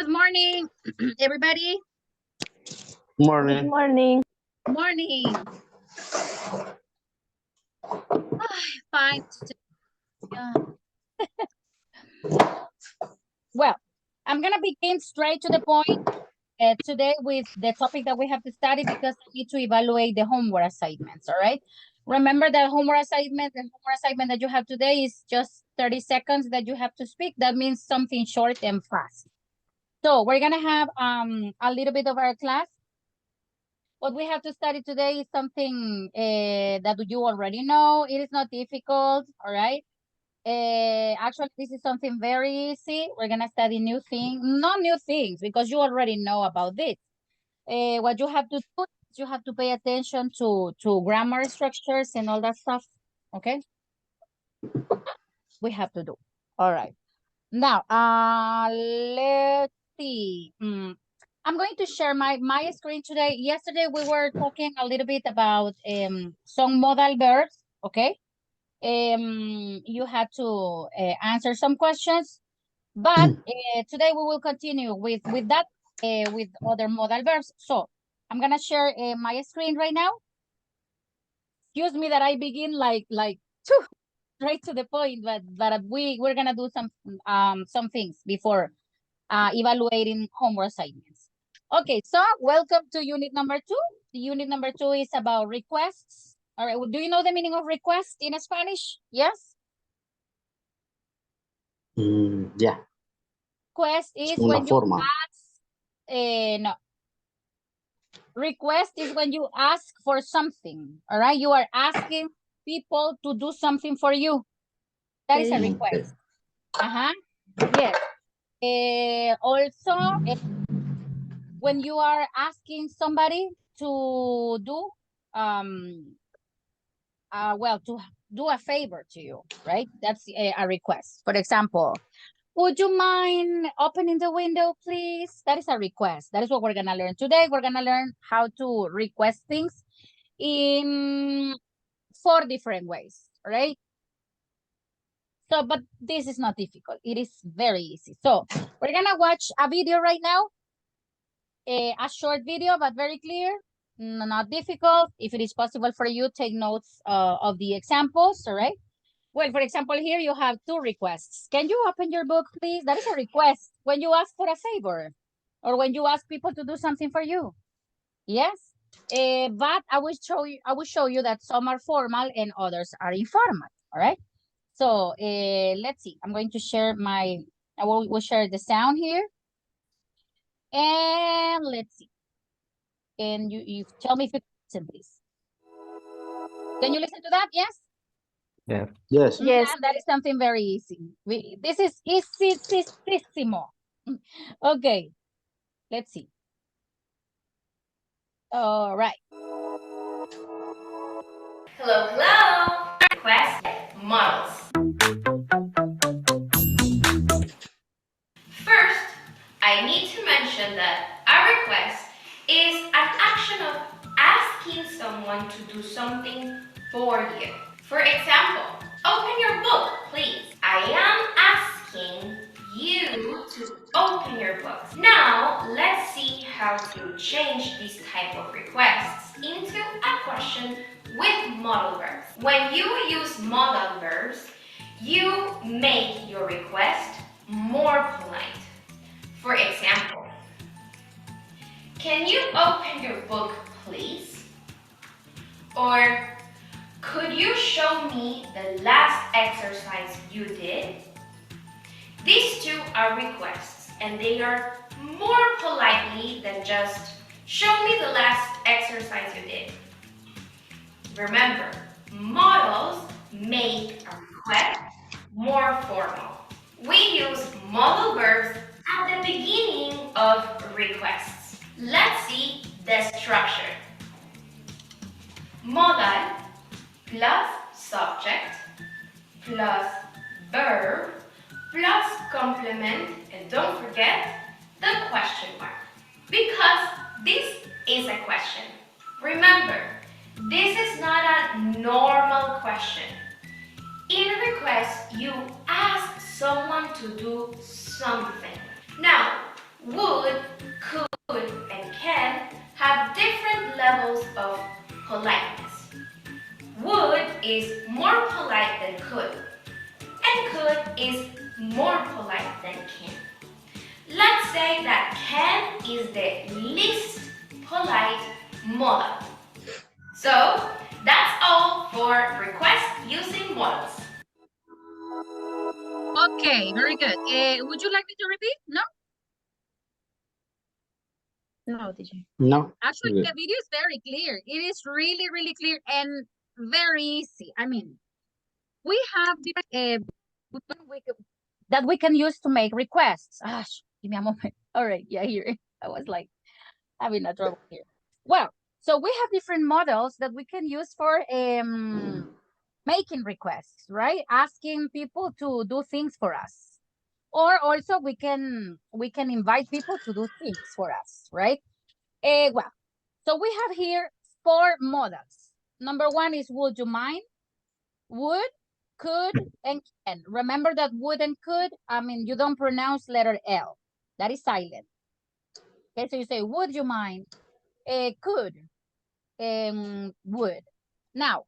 Good morning, everybody. Morning. Good morning. Morning. Fine. Well, I'm going to begin straight to the point today with the topic that we have to study because I need to evaluate the homework assignments, all right? Remember the homework assignment that you have today is just 30 seconds that you have to speak. That means something short and fast. So we're going to have a little bit of our class. What we have to study today is something that you already know. It is not difficult, all right? Actually, this is something very easy. We're going to study not new things, because you already know about this. What you have to do is you have to pay attention to grammar structures and all that stuff, okay? We have to do. All right. Now, let's see. I'm going to share my screen today. Yesterday, we were talking a little bit about some modal verbs, okay? You had to answer some questions, but today we will continue with that, with other modal verbs. So I'm gonna share my screen right now. Excuse me that I begin like straight to the point, but we're gonna do some things before evaluating homework assignments. Okay, so welcome to unit number 2. The unit number 2 is about requests. All right, well, do you know the meaning of request in Spanish? Yes? Yeah. Request is Una when forma. you ask, no. Request is when you ask for something, all right? You are asking people to do something for you. That is a request. Yes. Also, when you are asking somebody to do, well, to do a favor to you, right? That's a request. For example, would you mind opening the window, please? That is a request. That is what we're gonna learn today. We're gonna learn how to request things in 4 different ways, right? So, but this is not difficult. It is very easy. So we're gonna watch a video right now, a short video, but very clear, not difficult. If it is possible for you, take notes of the examples, all right? Well, for example, here you have 2 requests. Can you open your book, please? That is a request when you ask for a favor or when you ask people to do something for you. Yes, but I will show you that some are formal and others are informal. All right. So let's see. I'm going to share I will share the sound here. And let's see. And you tell me if you can listen, please. Can you listen to that? Yes? Yeah. Yes. Yes. That is something very easy. This is easy-tissimo. Okay. Let's see. All right. Hello, hello! Request models. First, I need to mention that a request is an action of asking someone to do something for you. For example, open your book, please. I am asking you to open your book. Now, let's see how to change this type of requests into a question with modal verbs. When you use modal verbs, you make your request more polite. For example, can you open your book, please? Or could you show me the last exercise you did? These 2 are requests, and they are more politely than just show me the last exercise you did. Remember, modals make a request more formal. We use modal verbs at the beginning of requests. Let's see the structure. Modal plus subject plus verb plus complement, and don't forget the question mark, because this is a question. Remember, this is not a normal question. In a request, you ask someone to do something. Now, would, could, and can have different levels of politeness. Would is more polite than could, and could is more polite than can. Let's say that can is the least polite modal. So that's all for request using modals. Okay, very good. Would you like me to repeat? No? No, teacher. No. Actually, Good. the video is very clear. It is really, really clear and very easy. I mean, we have different that we can use to make requests. Give me a moment. All right, yeah, here. I was like having a trouble here. Well, so we have different models that we can use for making requests, right? Asking people to do things for us. Or also we can invite people to do things for us, right? Well, so we have here 4 models. Number 1 is would you mind? Would, could, and can. Remember that would and could, I mean, you don't pronounce letter L. That is silent. Okay, so you say, would you mind? Could, would. Now,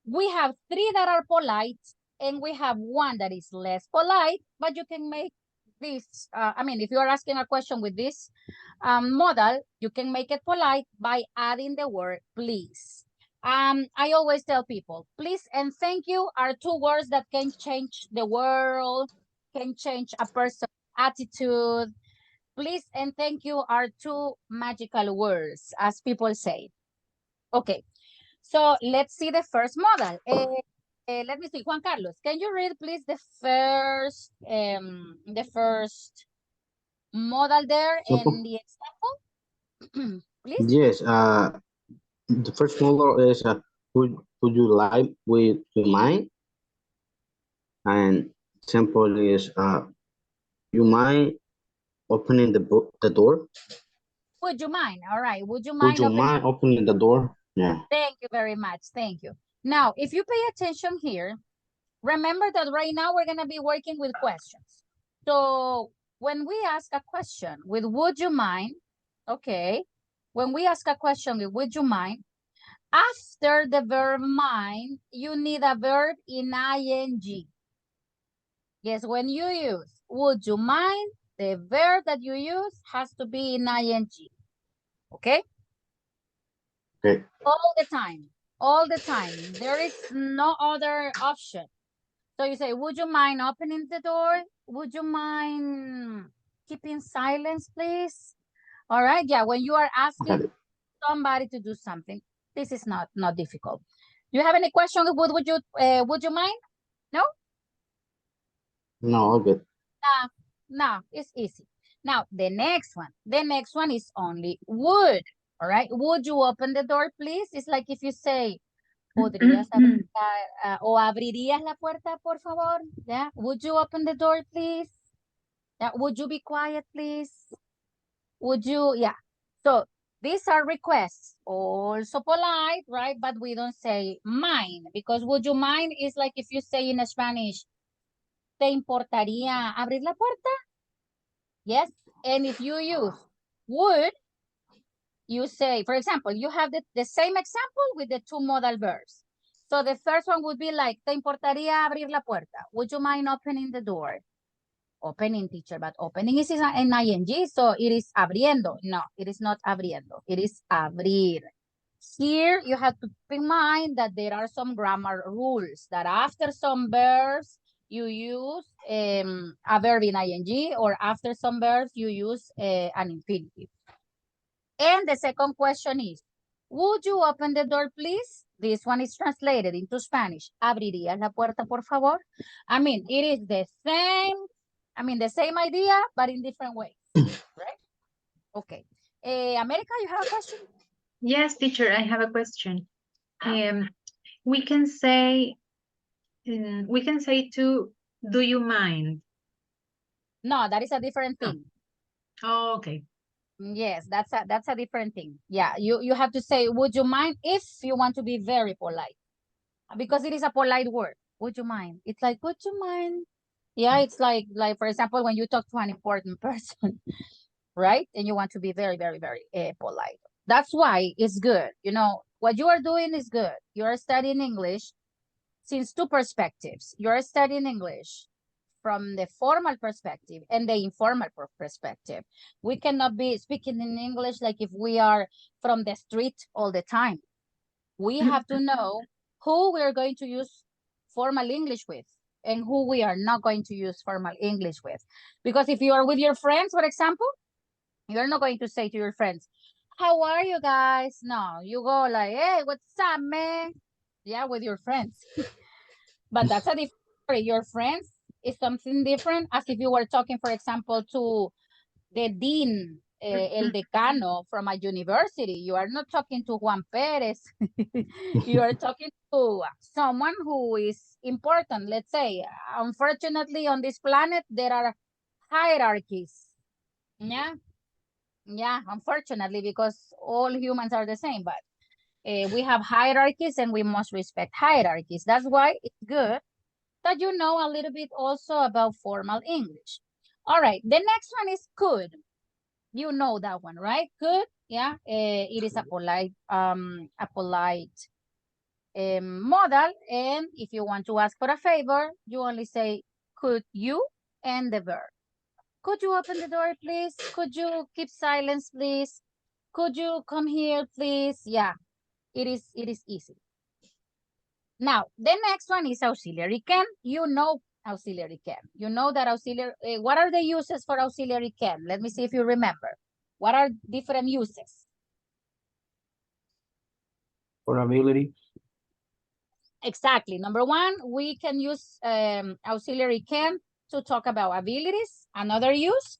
we have 3 that are polite, and we have 1 that is less polite, but you can make this, I mean, if you are asking a question with this model, you can make it polite by adding the word please. I always tell people, please and thank you are 2 words that can change the world, can change a person's attitude. Please and thank you are 2 magical words, as people say. Okay, so let's see the first model. Let me see, Juan Carlos, can you read please the first model there in the example? Please. Yes. The first model is would you like with your mind? And example is you mind opening the door? Would you mind? All right. Would you Would mind you opening? mind opening the door? Yeah. Thank you very much. Thank you. Now, if you pay attention here, remember that right now we're going to be working with questions. So when we ask a question with would you mind, okay, when we ask a question with would you mind, after the verb mind, you need a verb in ing. Yes, when you use would you mind, the verb that you use has to be in ing. Okay? Okay. All the time. All the time. There is no other option. So you say, would you mind opening the door? Would you mind keeping silence, please? All right. Yeah. When you are Got asking it. somebody to do something, this is not difficult. Do you have any question? Would you mind? No? No, all good. No, it's easy. Now, the next one is only would. All right. Would you open the door, please? It's like if you say, ¿podrías abrir o abrirías la puerta, por favor? Yeah. Would you open the door, please? Yeah. Would you be quiet, please? Would you? Yeah. So these are requests, also polite, right? But we don't say mind, because would you mind is like if you say in Spanish, ¿te importaría abrir la puerta? Yes. And if you use would, you say, for example, you have the same example with the 2 modal verbs. So the first one would be like, ¿te importaría abrir la puerta? Would you mind opening the door? Opening, teacher, but opening is an ing, so it is abriendo. No, it is not abriendo. It is abrir. Here, you have to keep in mind that there are some grammar rules that after some verbs, you use a verb in ing, or after some verbs, you use an infinitive. And the second question is, would you open the door, please? This one is translated into Spanish. ¿Abrirías la puerta, por favor? I mean, it is the same idea, but in different ways, right? Okay. America, you have a question? Yes, teacher, I have a question. We can say to, do you mind? No, that is a different thing. Oh, okay. Yes, that's a different thing. Yeah, you have to say, would you mind, if you want to be very polite, because it is a polite word. Would you mind? It's like, would you mind? Yeah, it's like for example, when you talk to an important person. right? And you want to be very, very, very polite. That's why it's good. You know, what you are doing is good. You are studying English since two perspectives. You are studying English from the formal perspective and the informal perspective. We cannot be speaking in English like if we are from the street all the time. We have to know who we are going to use formal English with and who we are not going to use formal English with. Because if you are with your friends, for example, you're not going to say to your friends, how are you guys? No, you go like, hey, what's up, man? Yeah, with your friends. But that's a different story. Your friends is something different as if you were talking, for example, to the dean, el decano from a university. You are not talking to Juan Perez. You are talking to someone who is important. Let's say, unfortunately, on this planet, there are hierarchies. Yeah. Yeah, unfortunately, because all humans are the same, but we have hierarchies and we must respect hierarchies. That's why it's good that you know a little bit also about formal English. All right, the next one is could. You know that one, right? Could, yeah, it is a polite modal. And if you want to ask for a favor, you only say, could you, and the verb. Could you open the door, please? Could you keep silence, please? Could you come here, please? Yeah, it is easy. Now, the next one is auxiliary can. You know auxiliary can. You know that auxiliary, what are the uses for auxiliary can? Let me see if you remember. What are different uses? For ability. Exactly. Number one, we can use auxiliary can to talk about abilities. Another use?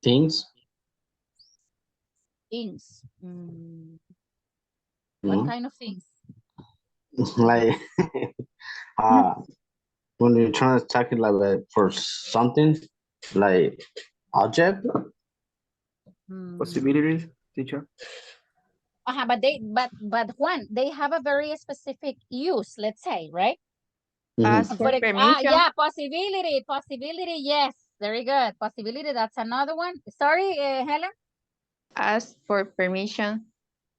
Things. Things. What kind of things? Like uh when you're trying to talk it like for something like object. Possibilities, teacher. But Juan, they have a very specific use, let's say, right? Ask for permission. Yeah, possibility, yes, very good. Possibility, that's another one. Sorry, Helen? Ask for permission.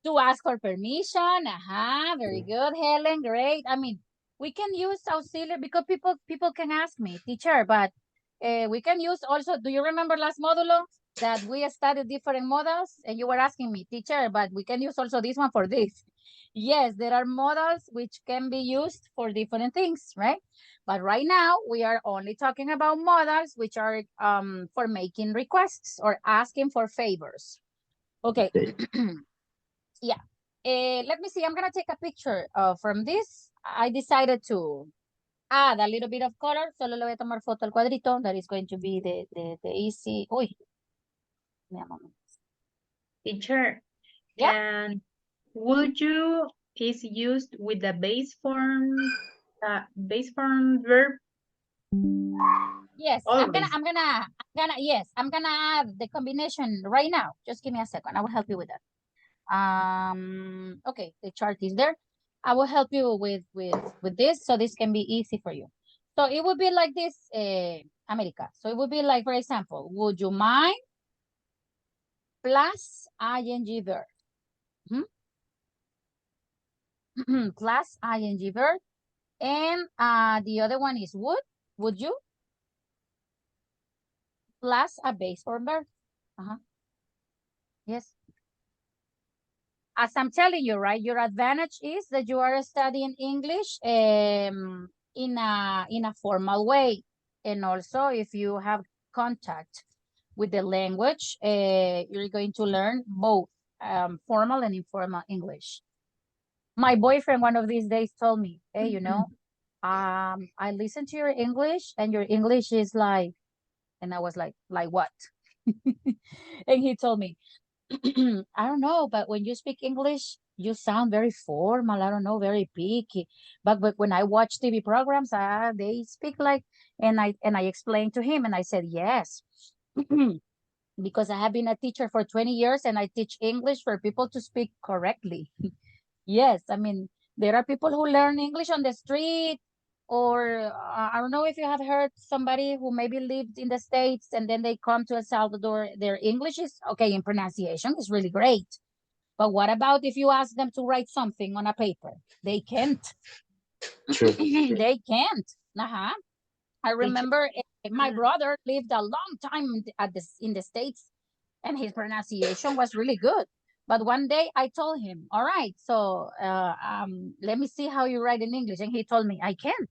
To ask for permission, very good, Helen, great. I mean, we can use auxiliary because people can ask me, teacher, but we can use also, do you remember last modulo that we studied different models and you were asking me, teacher, but we can use also this one for this. Yes, there are models which can be used for different things, right? But right now we are only talking about models which are for making requests or asking for favors. Okay. Yeah. Let me see. I'm going to take a picture from this. I decided to add a little bit of color. Solo le voy a tomar foto al cuadrito. That is going to be the easy. Uy. Teacher, Yeah. and would you is used with the base form verb? Yes, Always. I'm gonna add the combination right now. Just give me a second. I will help you with that. Okay, the chart is there. I will help you with this, so this can be easy for you. So it would be like this, America. So it would be like, for example, would you mind plus ing verb. Plus ing verb. And the other one is would you? Plus a base form verb. Yes. As I'm telling you, right, your advantage is that you are studying English in a formal way. And also, if you have contact with the language, you're going to learn both formal and informal English. My boyfriend one of these days told me, hey, you know, I listen to your English and your English is like, and I was like what? And he told me, I don't know, but when you speak English, you sound very formal. I don't know, very picky. But when I watch TV programs, they speak like, and I explained to him, and I said yes, because I have been a teacher for 20 years, and I teach English for people to speak correctly. Yes, I mean there are people who learn English on the street, Or I don't know if you have heard somebody who maybe lived in the States and then they come to El Salvador, their English is okay in pronunciation is really great. But what about if you ask them to write something on a paper? They can't. True. They can't. I remember my brother lived a long time in the States and his pronunciation was really good. But one day I told him, all right, so let me see how you write in English. And he told me, I can't.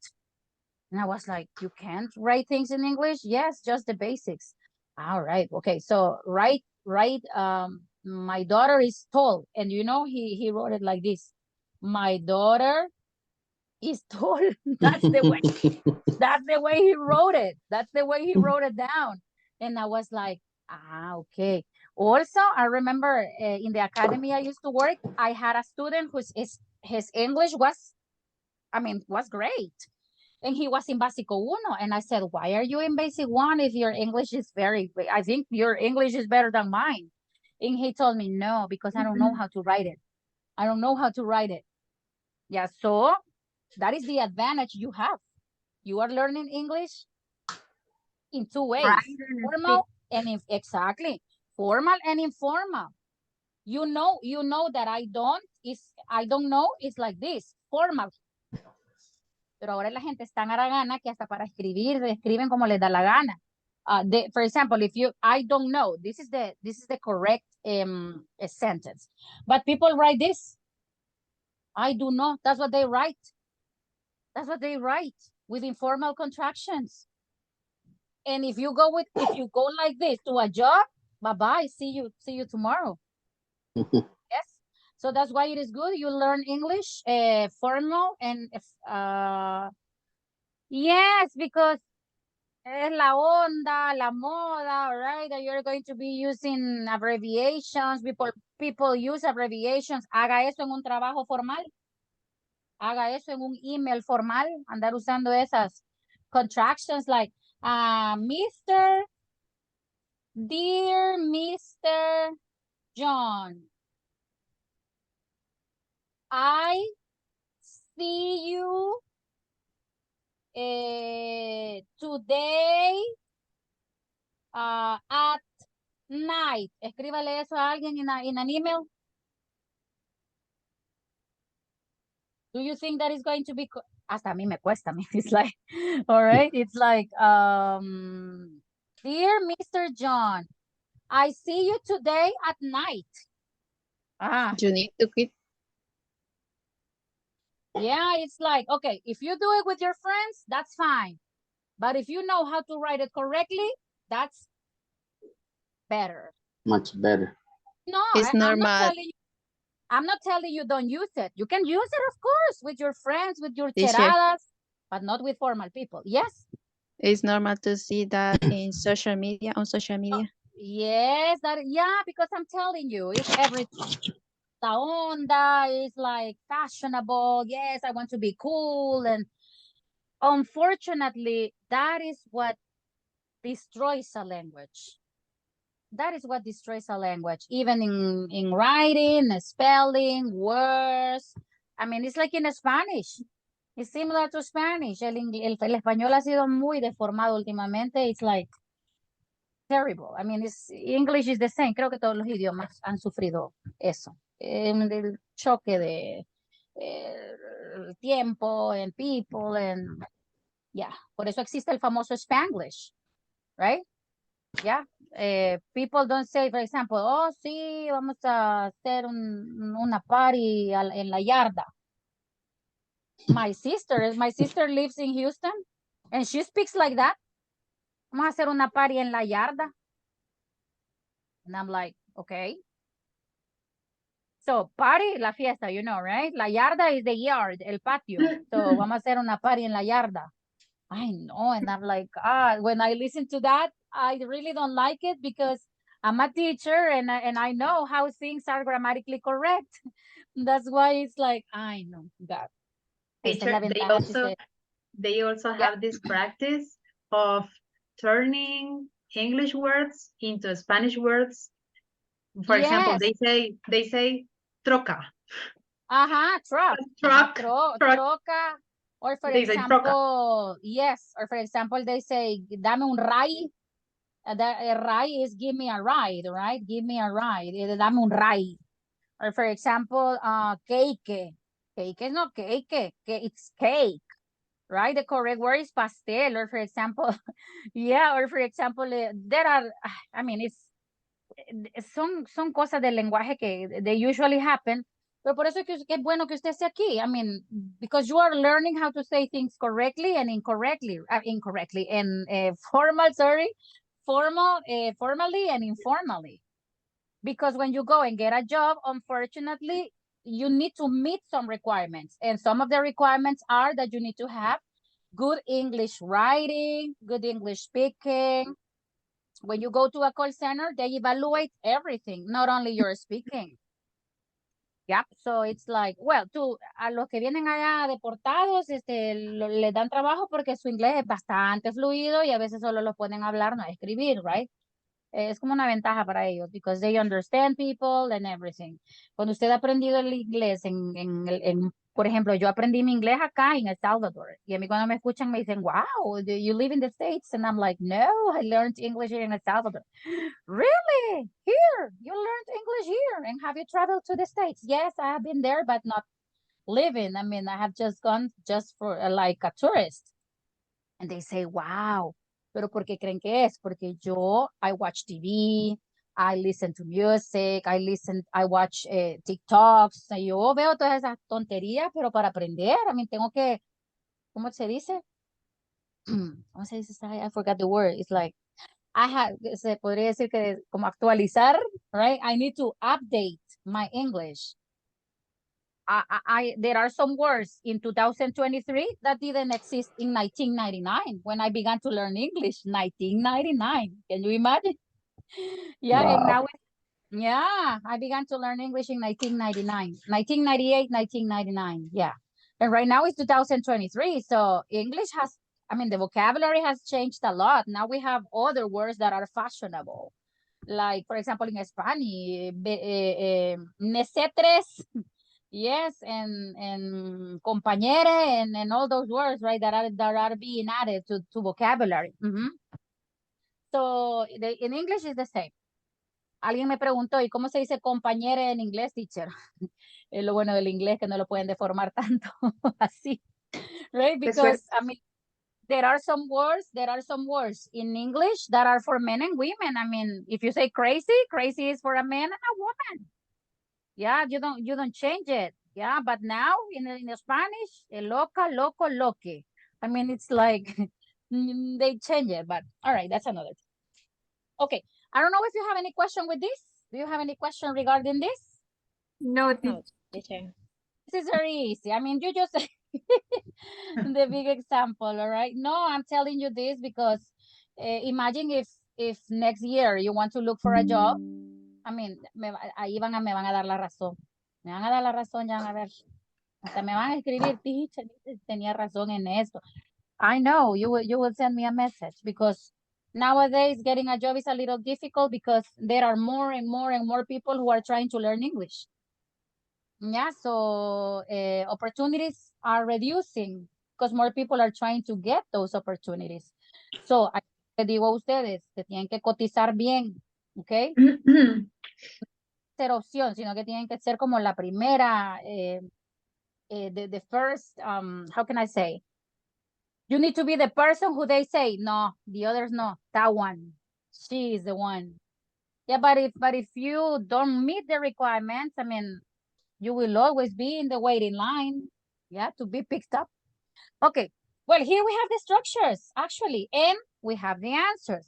And I was like, you can't write things in English? Yes, just the basics. All right. Okay. So write, my daughter is tall. And you know, he wrote it like this. My daughter is tall. That's the way he wrote it. That's the way he wrote it down. And I was like, okay. Also, I remember in the academy I used to work, I had a student his English was great. And he was in Básico Uno. And I said, why are you in Basic One if your English is I think your English is better than mine. And he told me, no, because I don't know how to write it. I don't know how to write it. Yeah, so that is the advantage you have. You are learning English in two ways, formal and exactly, formal and informal. You know that I don't know, it's like this, formal. Pero ahora la gente es tan haragana que hasta para escribir, escriben como les da la gana. For example, I don't know, this is the correct sentence. But people write this. I do not. That's what they write. That's what they write with informal contractions. And if you go like this to a job, bye-bye, see you tomorrow. Yes. So that's why it is good. You learn English, formal and yes, because es la onda, la moda, right? That you're going to be using abbreviations. People use abbreviations. Haga eso en un trabajo formal. Haga eso en un email formal. Andar usando esas contractions like, dear Mr. John, I see you today at night. Escríbale eso a alguien in an email. Do you think that is going to be hasta a mí me cuesta. It's like, all right, it's like, dear Mr. John, I see you today at night. You need to quit. Yeah, it's like, okay, if you do it with your friends, that's fine. But if you know how to write it correctly, that's better. Much better. No, It's normal. I'm not telling you don't use it. You can use it, of course, with your friends, with your Teacher. cheradas, but not with formal people. Yes? It's normal to see that in social media, on social media. Yes, because I'm telling you, it's everything. La onda is like fashionable. Yes, I want to be cool. And unfortunately, that is what destroys a language. That is what destroys a language, even in writing, spelling, words. I mean, it's like in Spanish. It's similar to Spanish. El español ha sido muy deformado últimamente. It's like terrible. I mean, English is the same. Creo que todos los idiomas han sufrido eso. El choque de tiempo and people and yeah. Por eso existe el famoso Spanglish, right? Yeah. People don't say, for example, oh, sí, vamos a hacer una party en la yarda. My sister lives in Houston and she speaks like that. Vamos a hacer una party en la yarda. And I'm like, okay. So party, la fiesta, you know, right? La yarda is the yard, el patio. So vamos a hacer una party en la yarda. I know. And I'm like, when I listen to that, I really don't like it because I'm a teacher and I know how things are grammatically correct. That's why it's like, I know that. Teacher, they also have this practice of turning English words into Spanish words. For example, they say troca. Truck. Truck. Troca. Or for They say troca. example, yes, or for example, they say, dame un ride. That ride is give me a ride, right? Give me a ride. Dame un ride. Or for example, cake. Cake is not cake. It's cake, right? The correct word is pastel. Or for example, yeah, or for example, there are, I mean, son cosas del lenguaje que they usually happen. Pero por eso es que es bueno que usted esté aquí. I mean, because you are learning how to say things correctly and incorrectly, and formally and informally. Because when you go and get a job, unfortunately, you need to meet some requirements. And some of the requirements are that you need to have good English writing, good English speaking. When you go to a call center, they evaluate everything, not only your speaking. Yep, so it's like, well, a los que vienen allá deportados, les dan trabajo porque su inglés es bastante fluido y a veces solo lo pueden hablar, no escribir, right? Es como una ventaja para ellos, because they understand people and everything. Cuando usted ha aprendido el inglés por ejemplo, yo aprendí mi inglés acá en El Salvador, y a mí cuando me escuchan me dicen, wow, do you live in the States? And I'm like, no, I learned English here in El Salvador. Really? Here? You learned English here? And have you traveled to the States? Yes, I have been there, but not living. I mean, I have just gone just for like a tourist. And they say, wow. Pero ¿por qué creen que es? Porque I watch TV, I listen to music, I watch TikToks. O sea, yo veo todas esas tonterías, pero para aprender, I mean, tengo que, ¿cómo se dice? ¿Cómo se dice? I forgot the word. It's like, se podría decir que como actualizar, right? I need to update my English. There are some words in 2023 that didn't exist in 1999 when I began to learn English. 1999, can you imagine? Yeah, Wow. and now, yeah, I began to learn English in 1999, 1998, 1999, yeah. And right now it's 2023, so English has, I mean, the vocabulary has changed a lot. Now we have other words that are fashionable. Like, for example, in Spanish, nesetres. Yes, and compañere and all those words, right, that are being added to vocabulary. So in English is the same. Alguien me preguntó, ¿y cómo se dice compañere en inglés, teacher? Es lo bueno del inglés que no lo pueden deformar tanto así, right? Because I mean, there are some words in English that are for men and women. I mean, if you say crazy, crazy is for a man and a woman. Yeah, you don't change it. Yeah, but now in Spanish, loca, loco, loque. I mean, it's like they change it, but all right, that's another thing. Okay, I don't know if you have any question with this. Do you have any question regarding this? No, No, teacher. This is very easy. I mean, you just the big example, all right? No, I'm telling you this because imagine if next year you want to look for a job. I mean, ahí me van a dar la razón. Me van a dar la razón, ya van a ver. Hasta me van a escribir, teacher, tenía razón en esto. I know, you will send me a message because nowadays getting a job is a little difficult because there are more and more and more people who are trying to learn English. Yeah, so opportunities are reducing because more people are trying to get those opportunities. So, les digo a ustedes que tienen que cotizar bien, ¿ok? Ser opción, sino que tienen que ser como la primera, the first, how can I say? You need to be the person who they say, no, the others no, that one, she is the one. Yeah, but if you don't meet the requirements, I mean, you will always be in the waiting line, yeah, to be picked up. Okay, well, here we have the structures, actually, and we have the answers.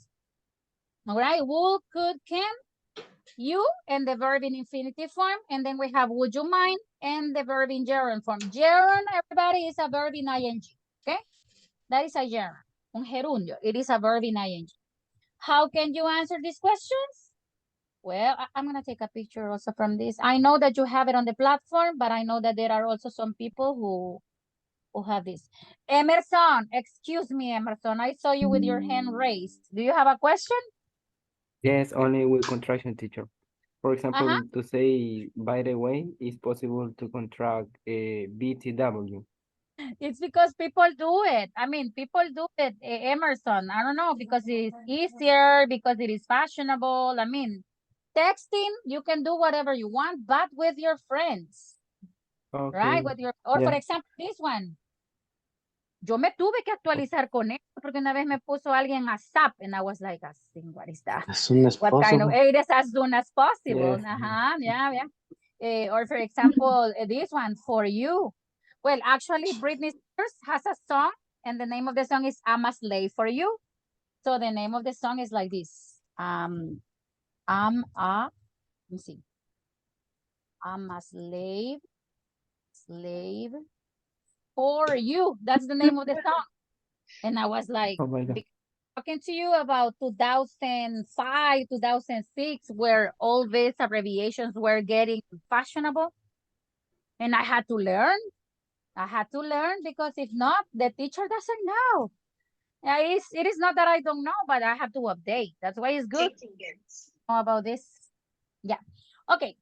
All right, would, could, can, you, and the verb in infinitive form, and then we have would you mind, and the verb in gerund form. Gerund, everybody, is a verb in ing, okay? That is a gerund, un gerundio. It is a verb in ing. How can you answer these questions? Well, I'm going to take a picture also from this. I know that you have it on the platform, but I know that there are also some people who have this. Emerson, excuse me, Emerson. I saw you with your hand raised. Do you have a question? Yes, only with contraction, teacher. For example, Uh-huh. to say, by the way, it's possible to contract a BTW. It's because people do it. I mean, people do it, Emerson. I don't know, because it's easier, because it is fashionable. I mean, texting, you can do whatever you want, but with your friends, right? Okay. With your, or for Yeah. example, this one. Yo me tuve que actualizar con esto porque una vez me puso alguien a SAP and I was like, what is that? As soon as What kind of, possible. it is as soon as possible. Yeah. Yeah. Or for example, this one, For You. Well, actually, Britney Spears has a song and the name of the song is I'm a Slave for You. So the name of the song is like this. Let me see. I'm a slave for you. That's the name of the song. And I was like, Oh my God. talking to you about 2005, 2006, where all these abbreviations were getting fashionable. And I had to learn. Because if not, the teacher doesn't know. It is not that I don't know, but I have to update. That's why it's good to know about this. Yeah. Okay.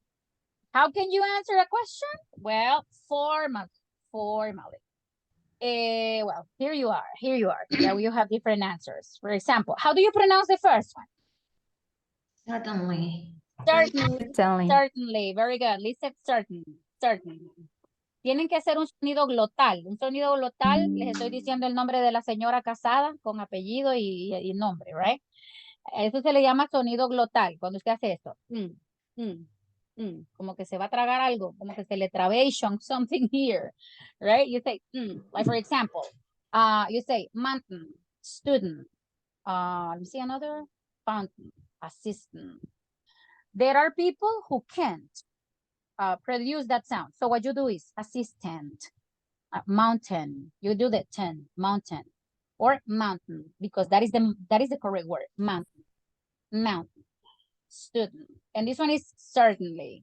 How can you answer a question? Well, formally. Well, here you are. Yeah, you have different answers. For example, how do you pronounce the first one? Certainly. Certainly. Very good. Listen, certainly. Tienen que hacer un sonido glotal. Un sonido glotal, les estoy diciendo el nombre de la señora casada con apellido y nombre, right? Eso se le llama sonido glotal, cuando usted hace esto. Como que se va a tragar algo, como que se le trabation something here, right? You say, like for example, you say mountain, student, let me see another, fountain, assistant. There are people who can't produce that sound. So what you do is assistant, mountain, you do the 10, mountain, or mountain, because that is the correct word, mountain, student. And this one is certainly,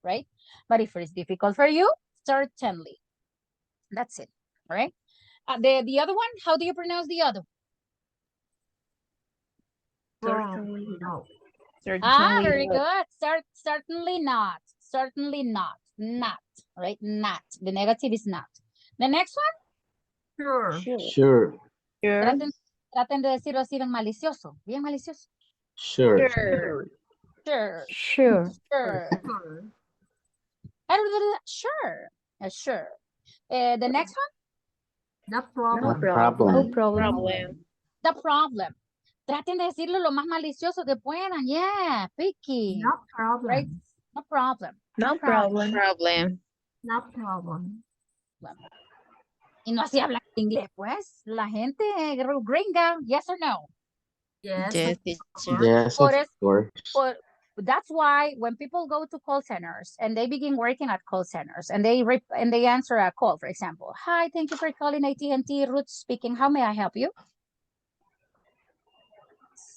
right? But if it's difficult for you, certainly. That's it, all right? The other one, how do you pronounce the other? Certainly no. Very good. Certainly not. Not, right? Not. The negative is not. The next one? Sure. Traten de decirlo así bien malicioso. Sure. Sure. Sure. The next one? No problem. The problem. Traten de decirlo lo más malicioso que puedan. Yeah, picky. Right? No problem. Y no así hablan inglés, pues. La gente gringa, yes or no? Yes, teacher. Yes, Por of eso, course. that's why when people go to call centers and they begin working at call centers and they answer a call, for example, hi, thank you for calling AT&T, Ruth speaking, how may I help you?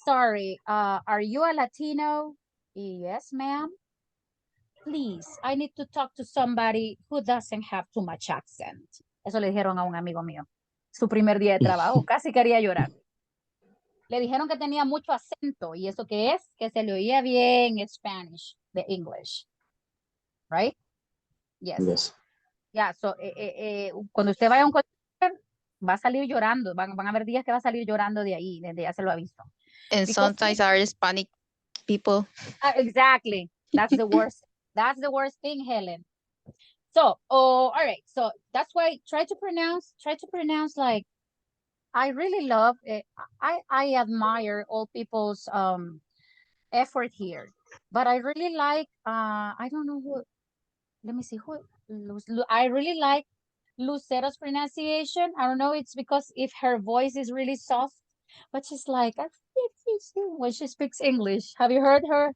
Sorry, are you a Latino? Yes, ma'am. Please, I need to talk to somebody who doesn't have too much accent. Eso le dijeron a un amigo mío. Su primer día de trabajo, casi quería llorar. Le dijeron que tenía mucho acento. ¿Y eso qué es? Que se le oía bien Spanish, the English. Right? Yes. Yeah, so, cuando usted vaya a un call center, va a salir llorando. Van a haber días que va a salir llorando de ahí, desde ya se lo aviso. And sometimes are Hispanic people. Exactly. That's the worst. That's the worst thing, Helen. So, all right. So that's why try to pronounce like, I really love it. I admire all people's effort here, but I really like I don't know who. Let me see who. I really like Lucero's pronunciation. I don't know. It's because if her voice is really soft, but she's like when she speaks English. Have you heard her?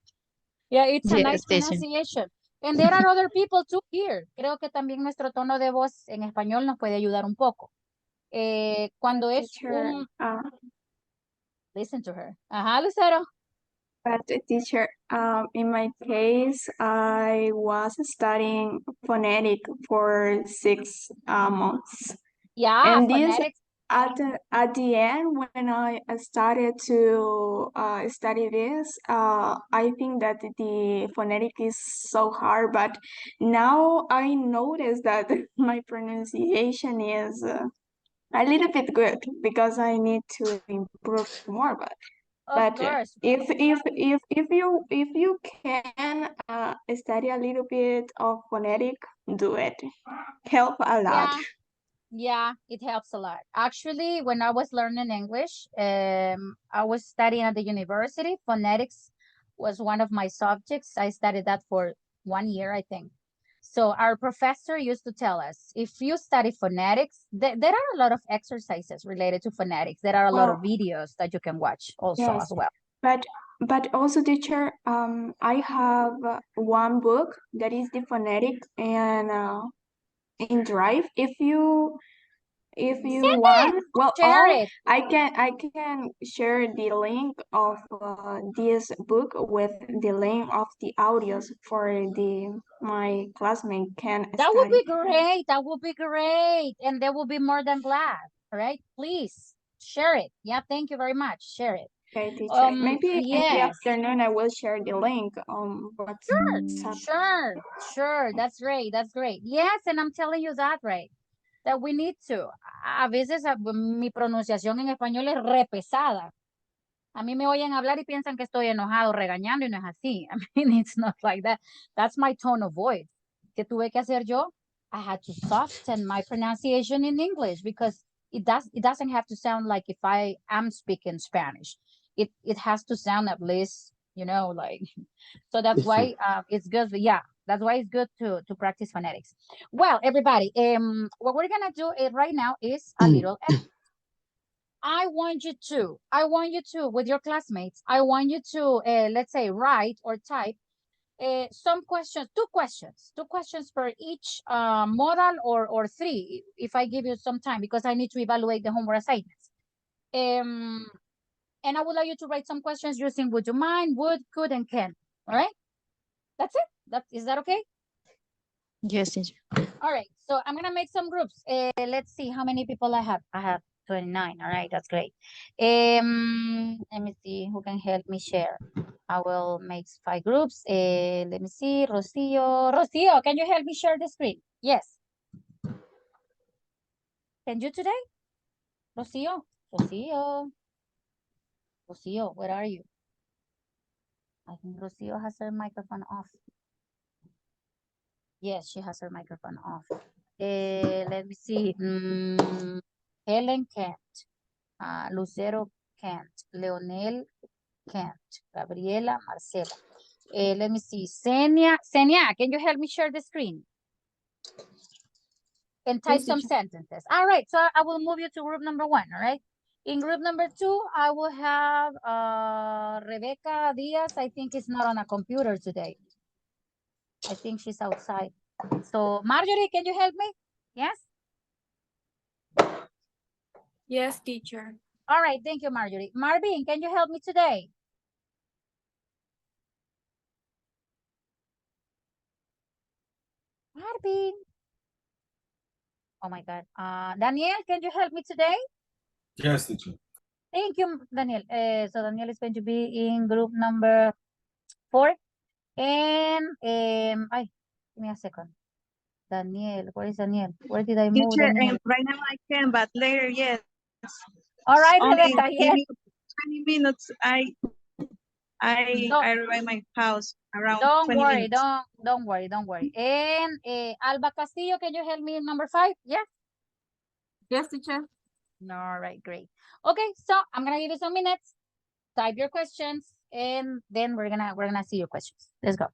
Yeah, it's a nice Yes, teacher. pronunciation. And there are other people too here. Creo que también nuestro tono de voz en español nos puede ayudar un poco. Cuando es un... Listen to her. Ajá, Lucero. But teacher, in my case, I was studying phonetic for 6 months. Yeah, And phonetics. at the end, when I started to study this, I think that the phonetic is so hard, but now I notice that my pronunciation is a little bit good because I need to improve more. Of But course. if you can study a little bit of phonetic, do it. Help a lot. Yeah, it helps a lot. Actually, when I was learning English, I was studying at the university. Phonetics was one of my subjects. I studied that for 1 year, I think. So our professor used to tell us, if you study phonetics, there are a lot of exercises related to phonetics. There are a lot of videos that you can watch also Yes. as well. But also, teacher, I have one book that is the phonetic and in Drive. If you want, well, Share it. I can share the link of this book with the link of the audios for my classmate can That would study. be great. That would be great. And they will be more than glad. All right. Please share it. Yeah. Thank you very much. Share it. Okay, teacher. Maybe in the Yes. afternoon I will share the link on WhatsApp. Sure. That's great. That's great. Yes. And I'm telling you that, right? That we need to. A veces mi pronunciación en español es re pesada. A mí me oyen hablar y piensan que estoy enojado, regañando, y no es así. I mean, it's not like that. That's my tone of voice. ¿Qué tuve que hacer yo? I had to soften my pronunciation in English because it doesn't have to sound like if I am speaking Spanish. It has to sound at least, like, so that's why it's good. Yeah, that's why it's good to practice phonetics. Well, everybody, what we're gonna do right now is a little I want you to, with your classmates, I want you to, let's say, write or type some questions, two questions per each modal or three, if I give you some time, because I need to evaluate the homework assignments. And I would like you to write some questions using would you mind, would, could, and can. All right? That's it. Is that okay? Yes, teacher. All right. So I'm gonna make some groups. Let's see how many people I have. I have 29. All right, that's great. Let me see who can help me share. I will make 5 groups. Let me see, Rocio, can you help me share the screen? Yes. Can you today? Rocio, where are you? I think Rocio has her microphone off. Yes, she has her microphone off. Let me see. Helen can't. Lucero can't. Leonel can't. Gabriela, Marcela. Let me see. Senia, can you help me share the screen? And type some sentences. All right, so I will move you to group number 1, all right? In group number 2, I will have Rebecca Diaz. I think is not on a computer today. I think she's outside. So Marjorie, can you help me? Yes? Yes, teacher. All right, thank you, Marjorie. Marvin, can you help me today? Marvin. Oh my God. Daniel, can you help me today? Yes, teacher. Thank you, Daniel. So Daniel is going to be in group number 4. And, give me a second. Daniel, where is Daniel? Where did I move Teacher, Daniel? and right now I can, but later, yes. All right, Only Rebecca, give yes. me 20 minutes. I arrive my house around Don't 20 worry, minutes. don't worry. And Alba Castillo, can you help me in number 5? Yes? Yes, teacher. All right, great. Okay, so I'm gonna give you some minutes. Type your questions, and then we're gonna see your questions. Let's go.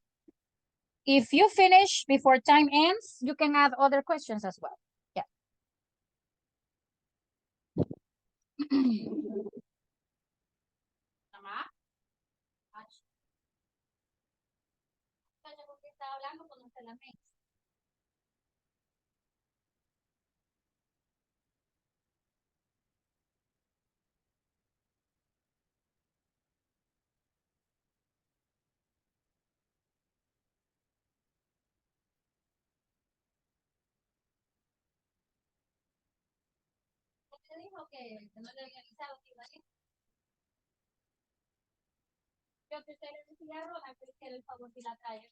If you finish before time ends, you can add other questions as well. Yeah. Mamá. ¿Por qué está hablando cuando usted la mesa? te dijo que no le había avisado que iba a ir. Yo que usted le decía a Ronald que el favor si la trae.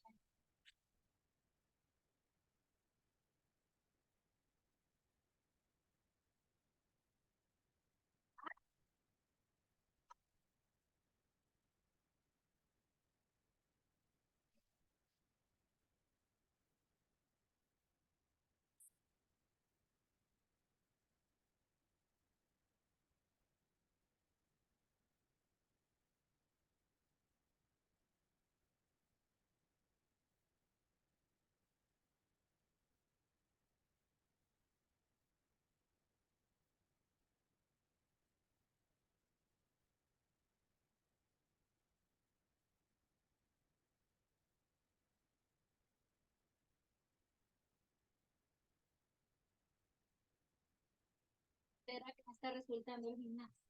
¿Será que me está resultando el gimnasio?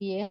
Bien.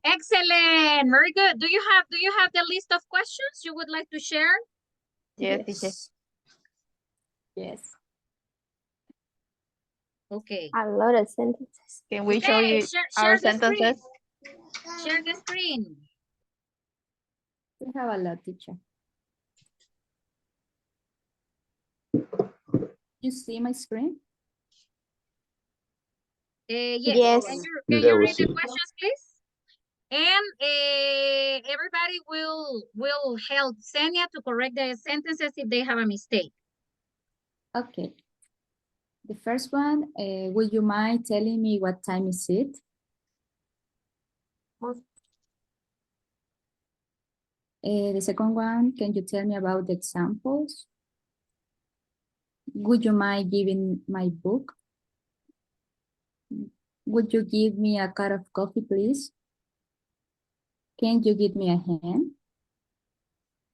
Excellent. Very good. Do you have the list of questions you would like to share? Yes, teacher. Yes. Okay. A lot of sentences. Can we show Okay, you share our the screen. sentences? Share the screen. We have a lot, teacher. You see my screen? Yes. Yes. Can you read the questions, please? And everybody will help Senia to correct the sentences if they have a mistake. Okay. The first one, would you mind telling me what time is it? The second one, can you tell me about the examples? Would you mind giving my book? Would you give me a cup of coffee, please? Can you give me a hand?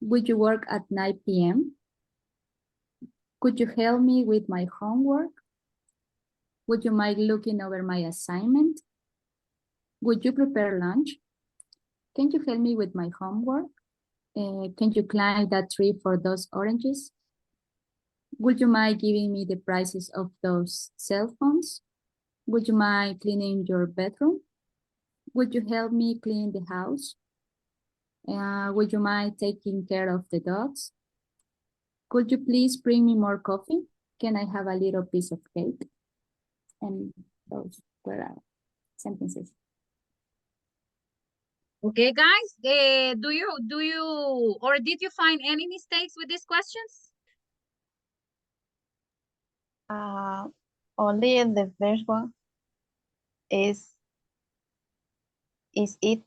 Would you work at 9 p.m.? Could you help me with my homework? Would you mind looking over my assignment? Would you prepare lunch? Can you help me with my homework? Can you climb that tree for those oranges? Would you mind giving me the prices of those cell phones? Would you mind cleaning your bedroom? Would you help me clean the house? Would you mind taking care of the dogs? Could you please bring me more coffee? Can I have a little piece of cake? And those were sentences. Okay, guys. Do you or did you find any mistakes with these questions? Only in the first one is it.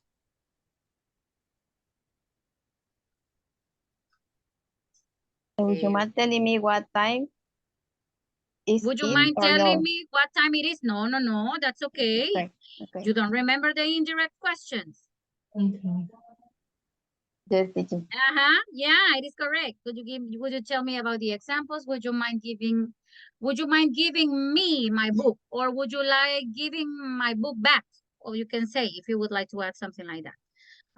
Would you mind telling me what time is Would you it mind or telling no? me what time it is? No, that's okay. Okay. You don't remember the indirect questions. Yes, teacher. Yeah, it is correct. Would you tell me about the examples? Would you mind giving me my book, or would you like giving my book back? Or you can say if you would like to add something like that.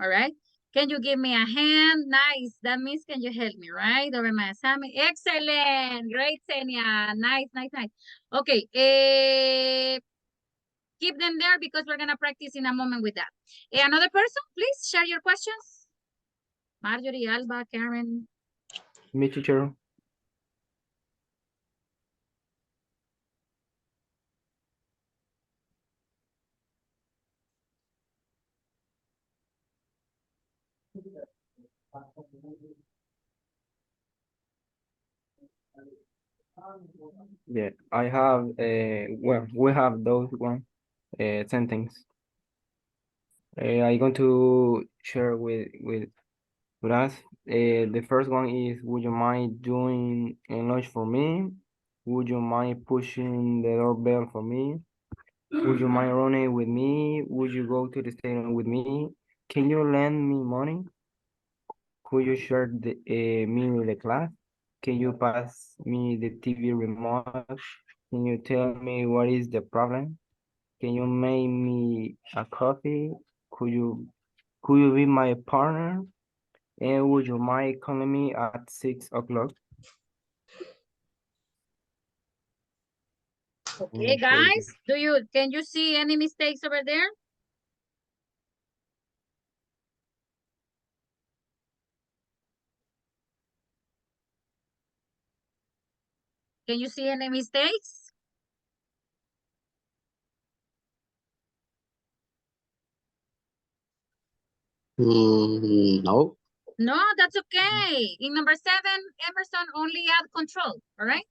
All right. Can you give me a hand? Nice. That means can you help me, right? Over my assignment. Excellent. Great, Senia. Nice. Okay. Keep them there because we're gonna practice in a moment with that. Another person, please share your questions. Marjorie, Alba, Karen. Me, teacher. Yeah, I have well, we have those one sentence. I'm going to share with us. The first one is, would you mind doing a lunch for me? Would you mind pushing the doorbell for me? Would you mind running with me? Would you go to the stadium with me? Can you lend me money? Could you share me with the class? Can you pass me the TV remote? Can you tell me what is the problem? Can you make me a coffee? Could you be my partner? And would you mind calling me at 6 o'clock? Okay, guys. Can you see any mistakes over there? Can you see any mistakes? No. No, that's okay. In number 7, Emerson only add control. All right.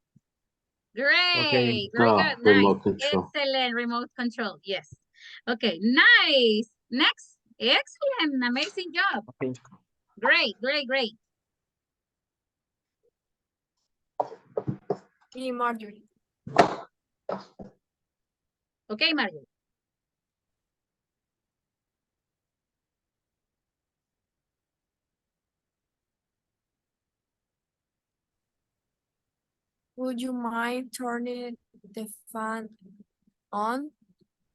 Great. Very good. Nice. Remote control. Excellent. Remote control. Yes. Okay. Nice. Next. Excellent. Amazing job. Okay. Great. Marjorie. Okay, Mario. Would you mind turning the fan on?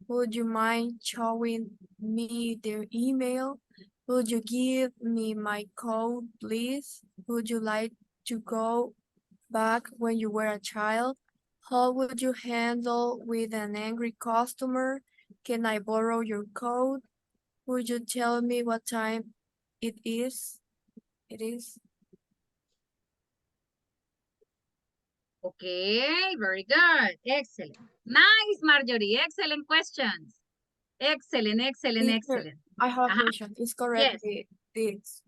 Would you mind showing me their email? Would you give me my code, please? Would you like to go back when you were a child? How would you handle with an angry customer? Can I borrow your code? Would you tell me what time it is? It is. Okay, very good. Excellent. Nice, Marjorie. Excellent questions. Excellent, excellent, Teacher, excellent. I have a Uh-huh. question. It's correct. Yes. This.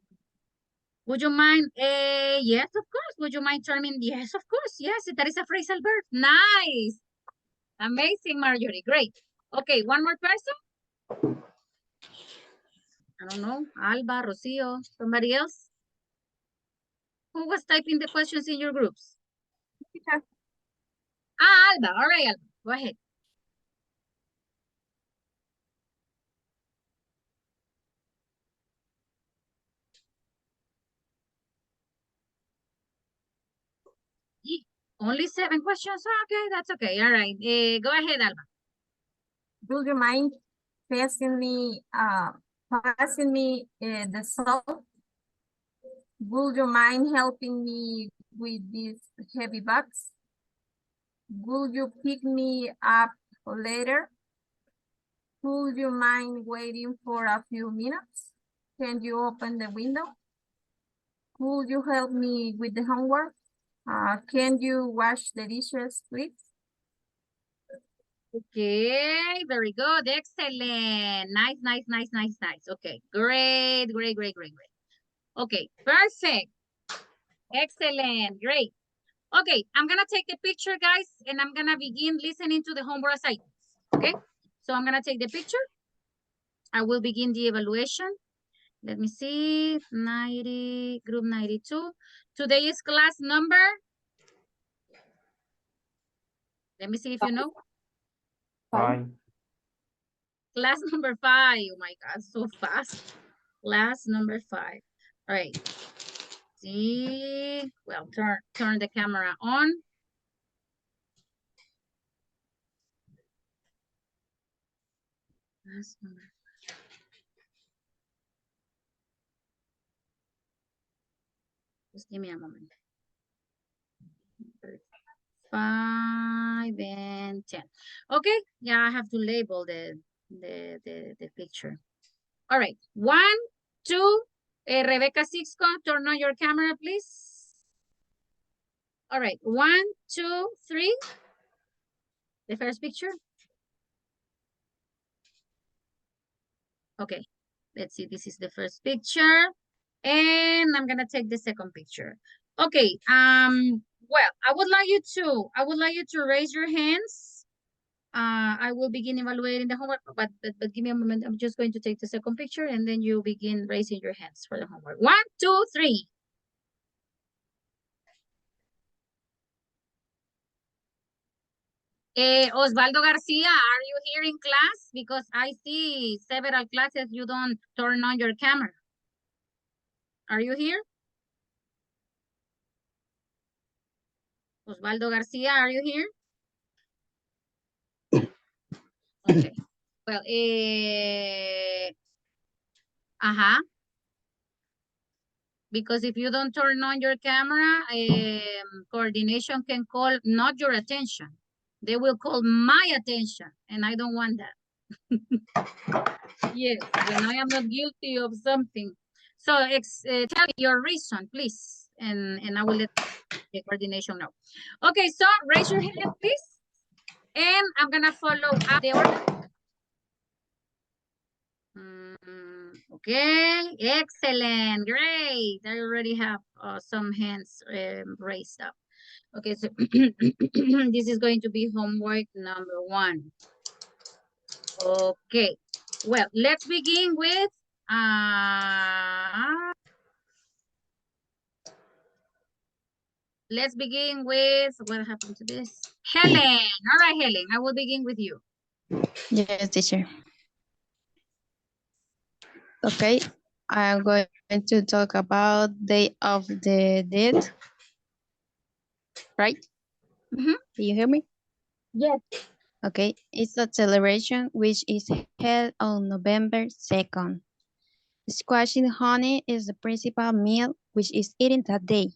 Would you mind? Yes, of course. Would you mind turning? Yes, of course. Yes, that is a phrasal verb. Nice. Amazing, Marjorie. Great. Okay, one more person. I don't know. Alba, Rocio, somebody else? Who was typing the questions in your groups? Ah, Alba. All right, Alba. Go ahead. Only 7 questions? Okay, that's okay. All right. Go ahead, Alba. Do you mind passing me the salt? Would you mind helping me with these heavy bags? Would you pick me up later? Would you mind waiting for a few minutes? Can you open the window? Could you help me with the homework? Can you wash the dishes, please? Okay, very good. Excellent. Nice, nice, nice, nice, nice. Okay, great, great, great, great, great. Okay, perfect. Excellent, great. Okay, I'm gonna take the picture, guys, and I'm gonna begin listening to the homework assignments. Okay, so I'm gonna take the picture. I will begin the evaluation. Let me see, 90, group 92. Today is class number. Let me see if you know. 5. Class number 5. Oh my God, so fast. Class number 5. All right. See, well, turn the camera on. Class number 5. Just give me a moment. 5 and 10. Okay, yeah, I have to label the picture. All right, 1, 2, Rebecca Sixco, turn on your camera, please. All right, 1, 2, 3. The first picture. Okay, let's see, this is the first picture. And I'm gonna take the second picture. Okay, well, I would like you to raise your hands. I will begin evaluating the homework, but give me a moment. I'm just going to take the second picture and then you begin raising your hands for the homework. 1, 2, 3. Osvaldo Garcia, are you here in class? Because I see several classes you don't turn on your camera. Are you here? Osvaldo Garcia, are you here? Okay. Well, because if you don't turn on your camera, coordination can call not your attention. They will call my attention, and I don't want that. Yes, when I am not guilty of something. So tell me your reason, please, and I will let the coordination know. Okay, so raise your hand, please. And I'm gonna follow up the order. Okay, excellent, great. I already have some hands raised up. Okay, so this is going to be homework number 1. Okay, well, let's begin with what happened to this? Helen. All right, Helen, I will begin with you. Yes, teacher. Okay, I'm going to talk about Day of the Dead. Right? Mm-hmm. Do you hear me? Yes. Okay, it's a celebration which is held on November 2nd. Squash and honey is the principal meal which is eaten that day.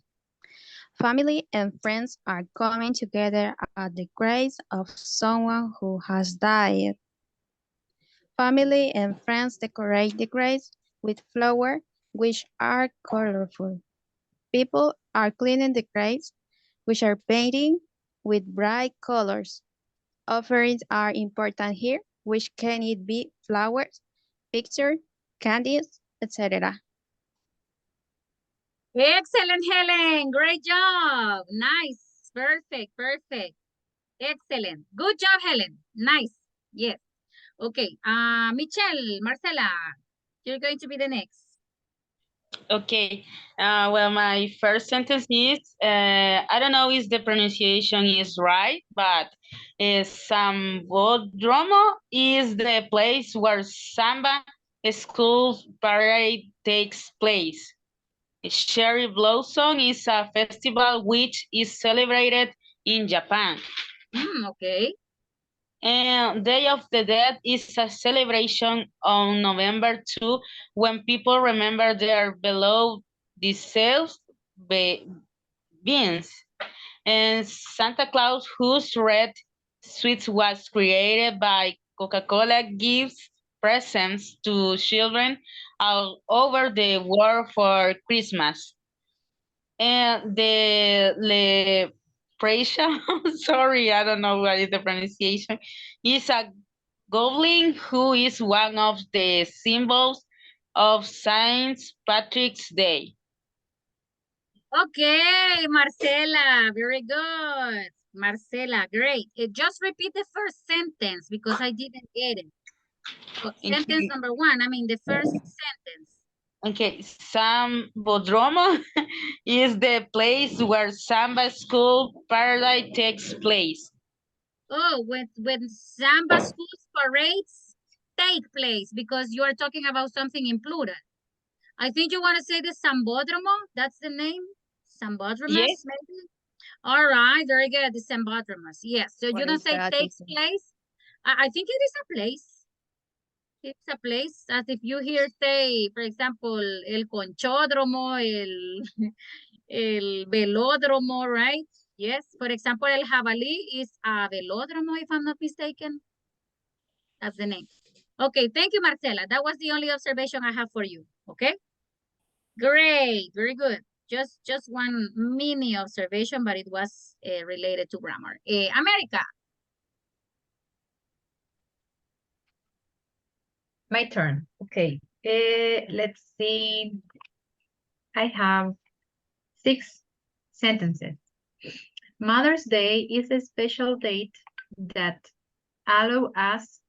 Family and friends are coming together at the grave of someone who has died. Family and friends decorate the graves with flowers which are colorful. People are cleaning the graves which are painted with bright colors. Offerings are important here, which can it be flowers, pictures, candies, etc. Excellent, Helen. Great job. Nice. Perfect, perfect. Excellent. Good job, Helen. Nice. Yes. Okay. Michelle, Marcela, you're going to be the next. Okay. Well, my first sentence is, I don't know if the pronunciation is right, but Sambodromo is the place where Samba school parade takes place. Cherry Blossom is a festival which is celebrated in Japan. Okay. And Day of the Dead is a celebration on November 2 when people remember their beloved deceased beings. And Santa Claus, whose red sweets was created by Coca-Cola, gives presents to children all over the world for Christmas. And the Leprechaun, sorry, I don't know what is the pronunciation, is a goblin who is one of the symbols of Saint Patrick's Day. Okay, Marcela, very good. Marcela, great. Just repeat the first sentence because I didn't get it. Sentence number one, I mean the first sentence. Okay, Sambodromo is the place where Samba School Parade takes place. Oh, when Samba schools parades take place, because you are talking about something in plural. I think you want to say the Sambodromo, that's the name? Sambodromus, Yes. maybe? All right, very good, the Sambodromus, yes. So you don't say takes place? I think it is a place. It's a place, as if you hear say, for example, el conchódromo, el velódromo, right? Yes, for example, el jabalí is a velódromo, if I'm not mistaken. That's the name. Okay, thank you, Marcela. That was the only observation I have for you, okay? Great, very good. Just one mini observation, but it was related to grammar. America. My turn. Okay. Let's see. I have 6 sentences. Mother's Day is a special date that allows us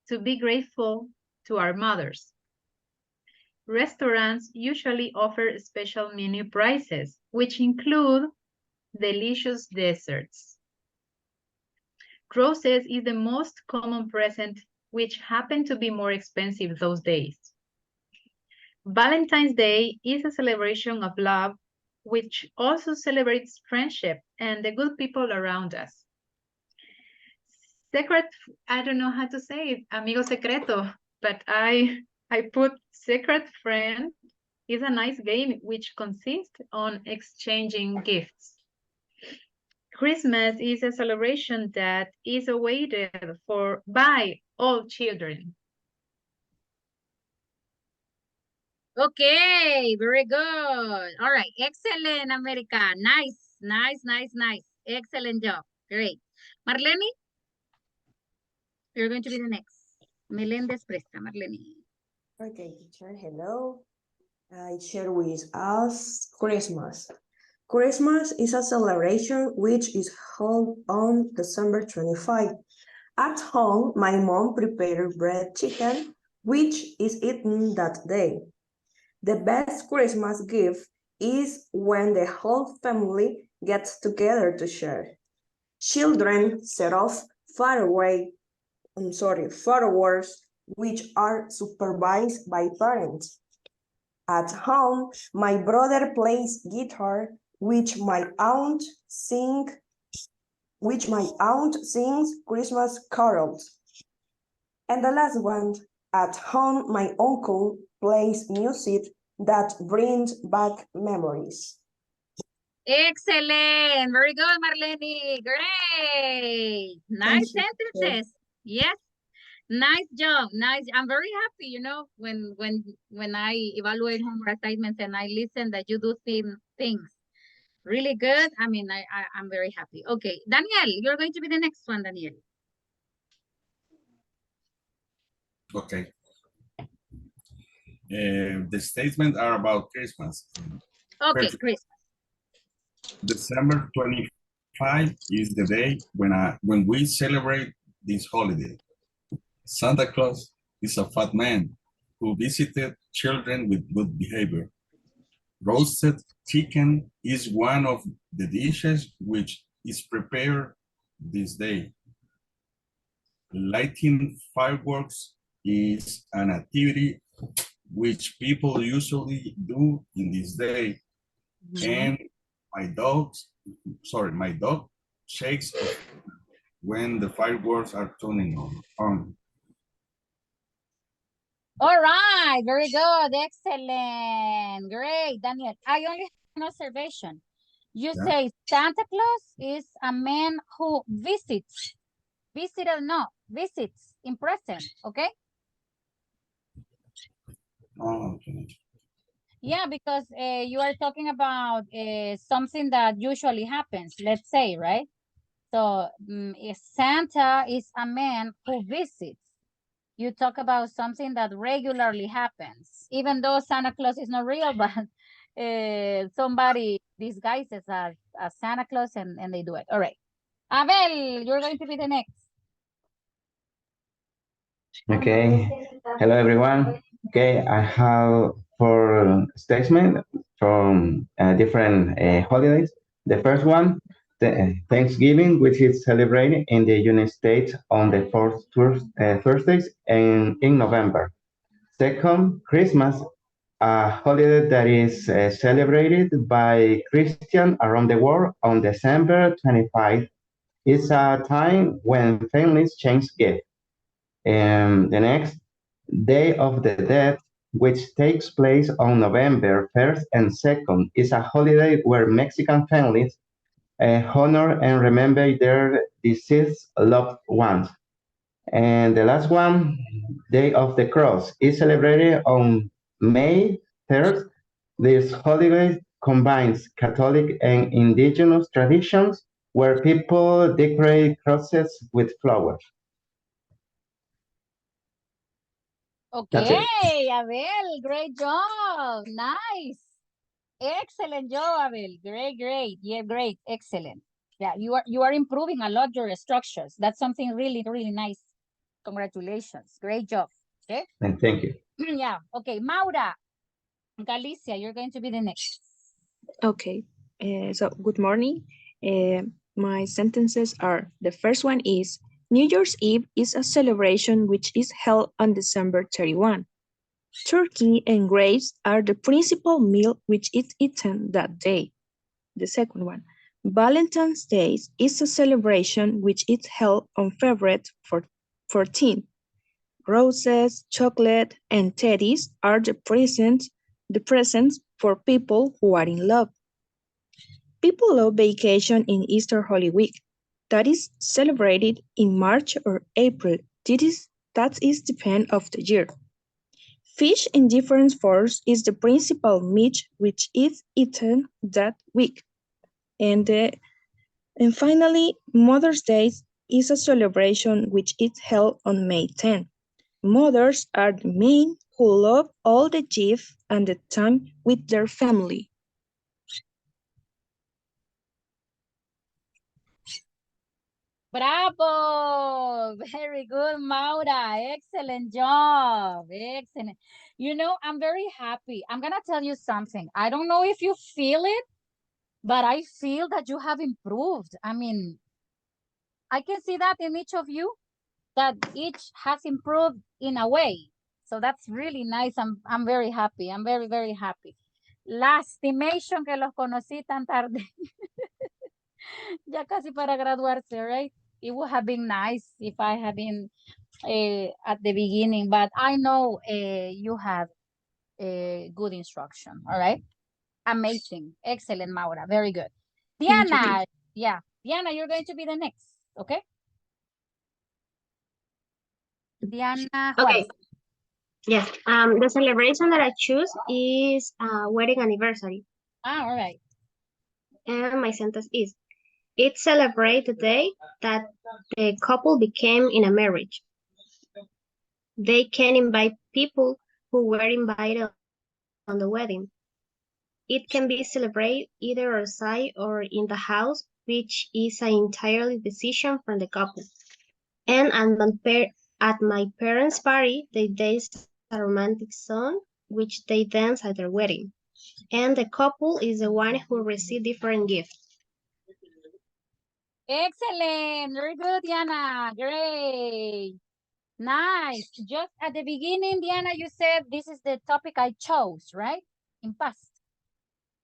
to be grateful to our mothers. Restaurants usually offer special menu prices, which include delicious desserts. Roses is the most common present, which happen to be more expensive those days. Valentine's Day is a celebration of love, which also celebrates friendship and the good people around us. Secret, I don't know how to say it, amigo secreto, but I put secret friend is a nice game which consists on exchanging gifts. Christmas is a celebration that is awaited by all children. Okay, very good. All right, excellent, America. Nice, nice, nice, nice. Excellent job. Great. Marlene, you're going to be the next. Melendez Presta, Marlene. Okay, teacher, hello. I share with us Christmas. Christmas is a celebration which is held on December 25. At home, my mom prepared bread chicken, which is eaten that day. The best Christmas gift is when the whole family gets together to share. Children set off fireworks, which are supervised by parents. At home, my brother plays guitar, which my aunt sings which my aunt sings Christmas carols. And the last one, at home, my uncle plays music that brings back memories. Excellent. Very good, Marlene. Great. Nice sentences. Yes. Nice job. Nice. I'm very happy, you know, when I evaluate homework assignments and I listen that you do things really good. I mean, I'm very happy. Okay, Daniel, you're going to be the next one, Daniel. Okay. The statements are about Christmas. Okay, Christmas. December 25 is the day when we celebrate this holiday. Santa Claus is a fat man who visited children with good behavior. Roasted chicken is one of the dishes which is prepared this day. Lighting fireworks is an activity which people usually do in this day. And my dog shakes when the fireworks are turning on. All right, very good, excellent, great, Daniel. I only have an observation. You say Santa Claus is a man who visits in present, okay? Oh, okay. Yeah, because you are talking about something that usually happens, let's say, right? So Santa is a man who visits. You talk about something that regularly happens, even though Santa Claus is not real, but somebody disguises as Santa Claus and they do it. All right. Abel, you're going to be the next. Okay, hello everyone. Okay, I have four statements from different holidays. The first one, Thanksgiving, which is celebrated in the United States on the fourth Thursdays in November. Second, Christmas, a holiday that is celebrated by Christians around the world on December 25. It's a time when families change gifts. The next, Day of the Dead, which takes place on November 1st and 2nd, is a holiday where Mexican families honor and remember their deceased loved ones. And the last one, Day of the Cross, is celebrated on May 3rd. This holiday combines Catholic and indigenous traditions where people decorate crosses with flowers. Okay, Abel, great job. Nice. Excellent job, Abel. Great, great. Yeah, great. Excellent. Yeah, you are improving a lot your structures. That's something really, really nice. Congratulations. Great job. Okay. And thank you. Yeah. Okay, Maura, Galicia, you're going to be the next. Okay. So good morning. My sentences are, the first one is, New Year's Eve is a celebration which is held on December 31. Turkey and grapes are the principal meal which is eaten that day. The second one, Valentine's Day is a celebration which is held on February 14. Roses, chocolate, and teddies are the presents for people who are in love. People love vacation in Easter Holy Week. That is celebrated in March or April. That is depend of the year. Fish in different forms is the principal meat which is eaten that week. And finally, Mother's Day is a celebration which is held on May 10. Mothers are the men who love all the gifts and the time with their family. Bravo! Very good, Maura. Excellent job. Excellent. You know, I'm very happy. I'm going to tell you something. I don't know if you feel it, but I feel that you have improved. I mean, I can see that in each of you, that each has improved in a way. So that's really nice. I'm very happy. I'm very, very happy. Lastimation que los conocí tan tarde. Ya casi para graduarse, right? It would have been nice if I had been at the beginning, but I know you have a good instruction, all right? Amazing. Excellent, Maura. Very good. Thank you. Diana, yeah. Diana, you're going to be the next, okay? Diana Juarez. Okay. Yes. The celebration that I choose is wedding anniversary. Ah, all right. And my sentence is, it celebrates the day that the couple became in a marriage. They can invite people who were invited on the wedding. It can be celebrated either outside or in the house, which is an entirely decision from the couple. And at my parents' party, they dance a romantic song, which they dance at their wedding. And the couple is the one who receives different gifts. Excellent. Very good, Diana. Great. Nice. Just at the beginning, Diana, you said this is the topic I chose, right? In past.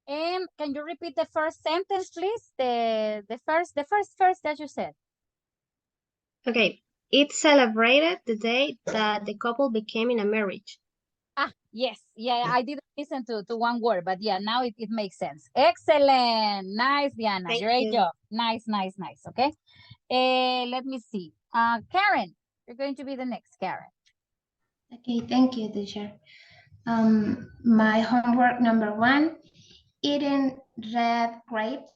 And can you repeat the first sentence, please? The first that you said. Okay. It celebrated the day that the couple became in a marriage. Ah, yes. Yeah, I didn't listen to one word, but yeah, now it makes sense. Excellent. Nice, Diana. Thank Great you. job. Nice. Okay. Let me see. Karen, you're going to be the next, Karen. Okay, thank you, teacher. My homework number 1, eating red grapes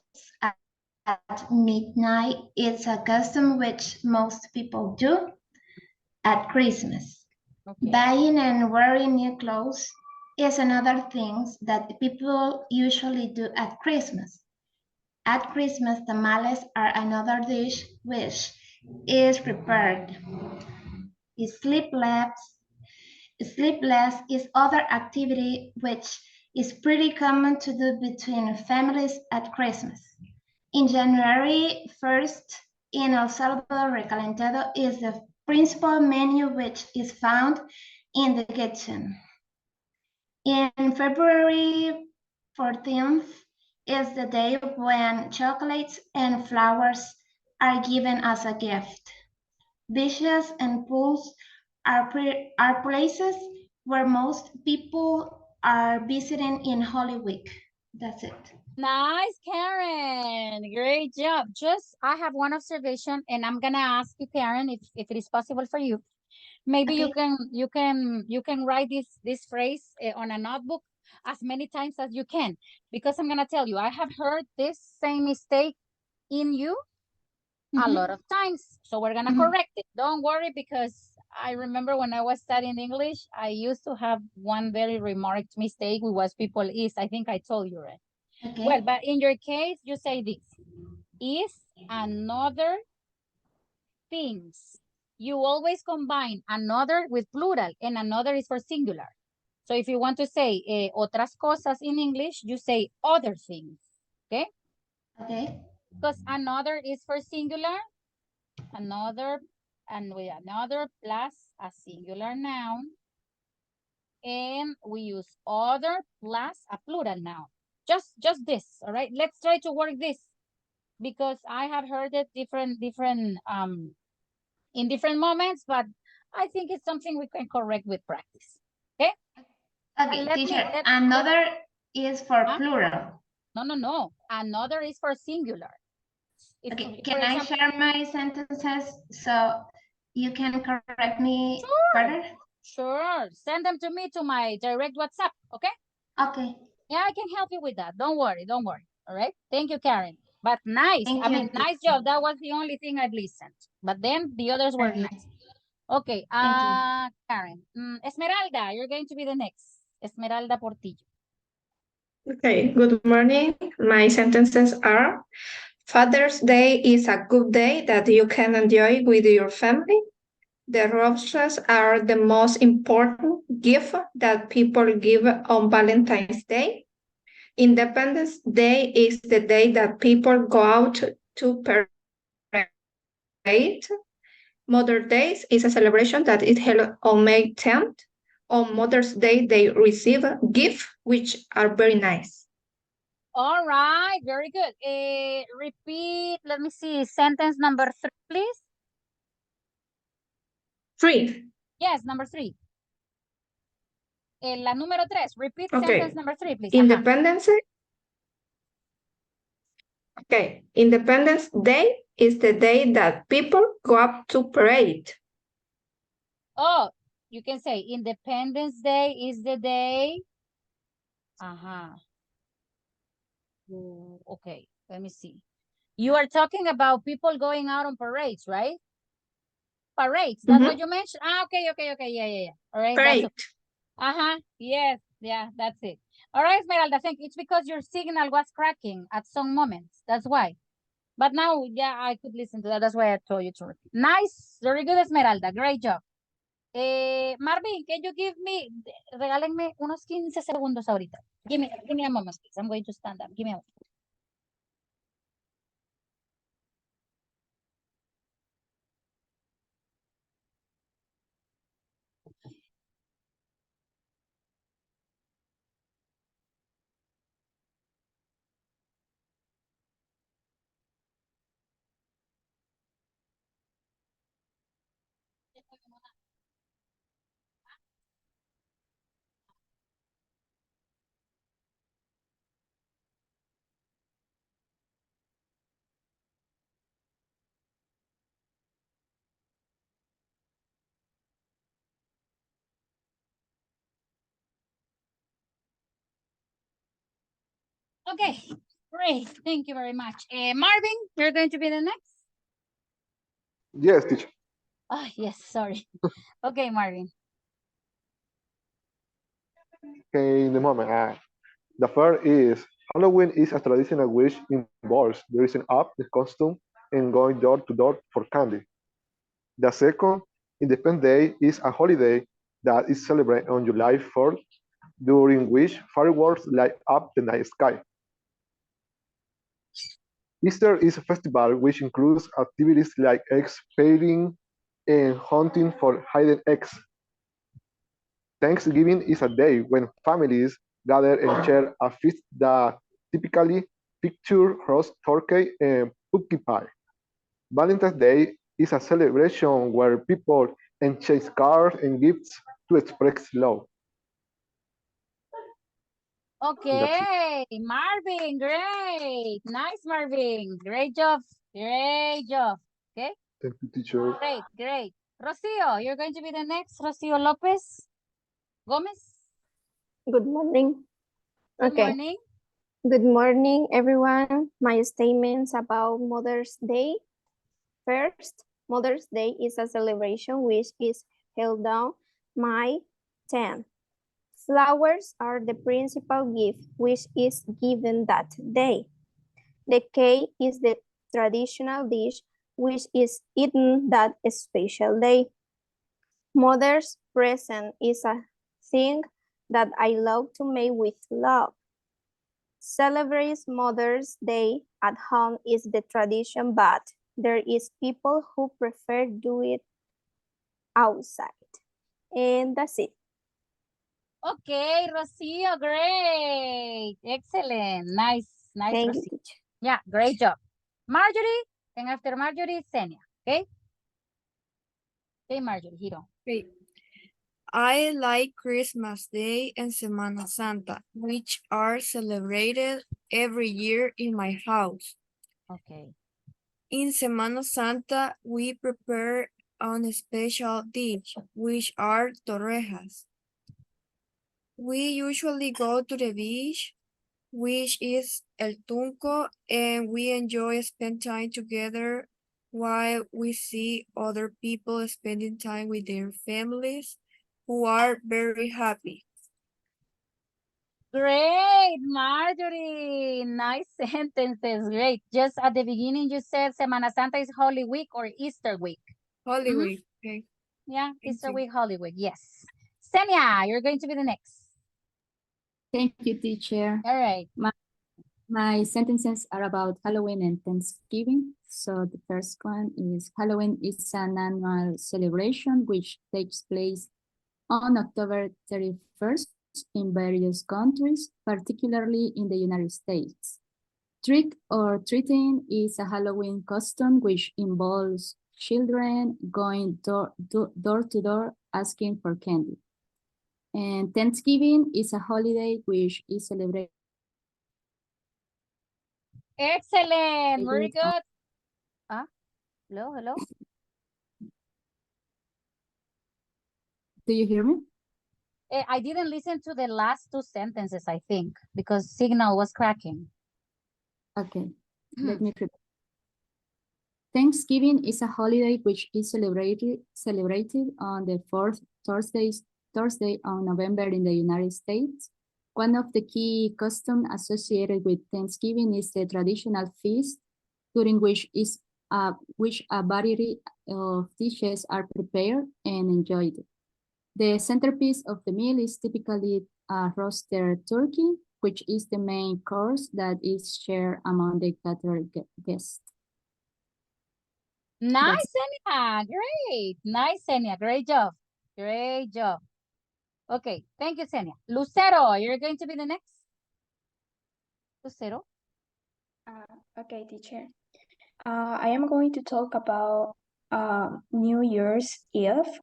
at midnight is a custom which most people do at Christmas. Okay. Buying and wearing new clothes is another thing that people usually do at Christmas. At Christmas, tamales are another dish which is prepared. Sleepless is other activity which is pretty common to do between families at Christmas. In January 1st, in El Salvador, recalentado is the principal menu which is found in the kitchen. In February 14th is the day when chocolates and flowers are given as a gift. Beaches and pools are places where most people are visiting in Holy Week. That's it. Nice, Karen. Great job. I have one observation, and I'm gonna ask you, Karen, if it is possible for you. Maybe Okay. you can write this phrase on a notebook as many times as you can, because I'm gonna tell you, I have heard this same mistake in you a lot of times. So we're gonna correct it. Don't worry, because I remember when I was studying English, I used to have one very remarked mistake with what people is. I think I told you, right? Okay. Well, but in your case, you say this is another things. You always combine another with plural, and another is for singular. So if you want to say otras cosas in English, you say other things, okay? Okay. Because another is for singular, another, and with another plus a singular noun, and we use other plus a plural noun. Just this, all right? Let's try to work this, because I have heard it different in different moments, but I think it's something we can correct with practice. Okay? Okay, teacher, another is for plural. No. Another is for singular. If, Okay, for can I example, share my sentences so you can correct me further? Sure. Send them to me to my direct WhatsApp, okay? Okay. Yeah, I can help you with that. Don't worry. All right? Thank you, Karen. But nice. Thank I you. mean, nice job. That was the only thing I've listened. But then the others were nice. Okay, Thank you. Karen. Esmeralda, you're going to be the next. Esmeralda Portillo. Okay, good morning. My sentences are, Father's Day is a good day that you can enjoy with your family. The roses are the most important gift that people give on Valentine's Day. Independence Day is the day that people go out to parade. Mother's Day is a celebration that is held on May 10th. On Mother's Day, they receive gifts which are very nice. All right, very good. Repeat, let me see, sentence number 3, please. 3. Yes, number 3. La número 3, repeat Okay. sentence number 3, please. Independence. Okay. Independence Day is the day that people go up to parade. Oh, you can say Independence Day is the day. Okay, let me see. You are talking about people going out on parades, right? Parades, that's what you mentioned? Okay, yeah. All right, Parade. Yes, yeah, that's it. All right, Esmeralda, I think it's because your signal was cracking at some moments. That's why. But now, yeah, I could listen to that. That's why I told you to repeat. Nice, very good, Esmeralda. Great job. Marvin, can you give me, regálenme unos 15 segundos ahorita. Give me a moment, please. I'm going to stand up. Give me a moment. Okay, great. Thank you very much. Marvin, you're going to be the next? Yes, teacher. Oh, yes, sorry. Okay, Marvin. Okay, in the moment. The first is Halloween is a traditional which involves dressing up the costume and going door to door for candy. The second, Independence Day, is a holiday that is celebrated on July 4th, during which fireworks light up the night sky. Easter is a festival which includes activities like egg painting and hunting for hidden eggs. Thanksgiving is a day when families gather and share a feast that typically features roast turkey and pumpkin pie. Valentine's Day is a celebration where people exchange cards and gifts to express love. Okay, Marvin, great. Nice, Marvin. Great job. Great job. Okay. Thank you, teacher. Great. Rocio, you're going to be the next. Rocio Lopez Gomez. Good morning. Good morning. Good morning, everyone. My statements about Mother's Day. First, Mother's Day is a celebration which is held on May 10th. Flowers are the principal gift which is given that day. The cake is the traditional dish which is eaten that special day. Mother's present is a thing that I love to make with love. Celebrate Mother's Day at home is the tradition, but there is people who prefer do it outside. And that's it. Okay, Rocio, great. Excellent. Nice, Thank Rocio. you, teacher. Yeah, great job. Marjorie, and after Marjorie, Senia, okay? Okay, Marjorie, hero. Okay. I like Christmas Day and Semana Santa, which are celebrated every year in my house. Okay. In Semana Santa, we prepare a special dish, which are torrejas. We usually go to the beach, which is El Tunco, and we enjoy spend time together while we see other people spending time with their families who are very happy. Great, Marjorie. Nice sentences. Great. Just at the beginning, you said Semana Santa is Holy Week or Easter Week. Holy Week. Okay. Yeah, Easter Week, Holy Week. Yes. Senia, you're going to be the next. Thank you, teacher. All right. My sentences are about Halloween and Thanksgiving. So the first one is Halloween is an annual celebration which takes place on October 31st. in various countries, particularly in the United States. Trick or treating is a Halloween custom which involves children going door to door asking for candy. And Thanksgiving is a holiday which is celebrated. Excellent, very good. Hello, hello. Do you hear me? I didn't listen to the last two sentences, I think, because signal was cracking. Okay, let me prepare. Thanksgiving is a holiday which is celebrated on the fourth Thursday of November in the United States. One of the key customs associated with Thanksgiving is the traditional feast, during which a variety of dishes are prepared and enjoyed. The centerpiece of the meal is typically a roasted turkey, which is the main course that is shared among the gathered guests. Nice, Enya. Great. Nice, Enya. Great job. Great job. Okay, thank you, Senia. Lucero, you're going to be the next. Lucero. Okay, teacher. I am going to talk about New Year's Eve.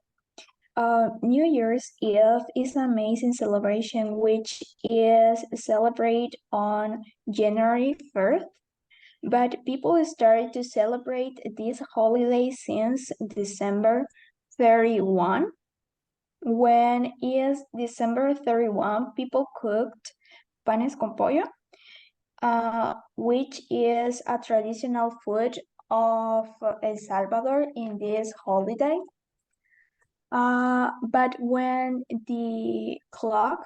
New Year's Eve is an amazing celebration which is celebrated on January 1st, but people started to celebrate this holiday since December 31. When is December 31, people cooked panes con pollo, which is a traditional food of El Salvador in this holiday. But when the clock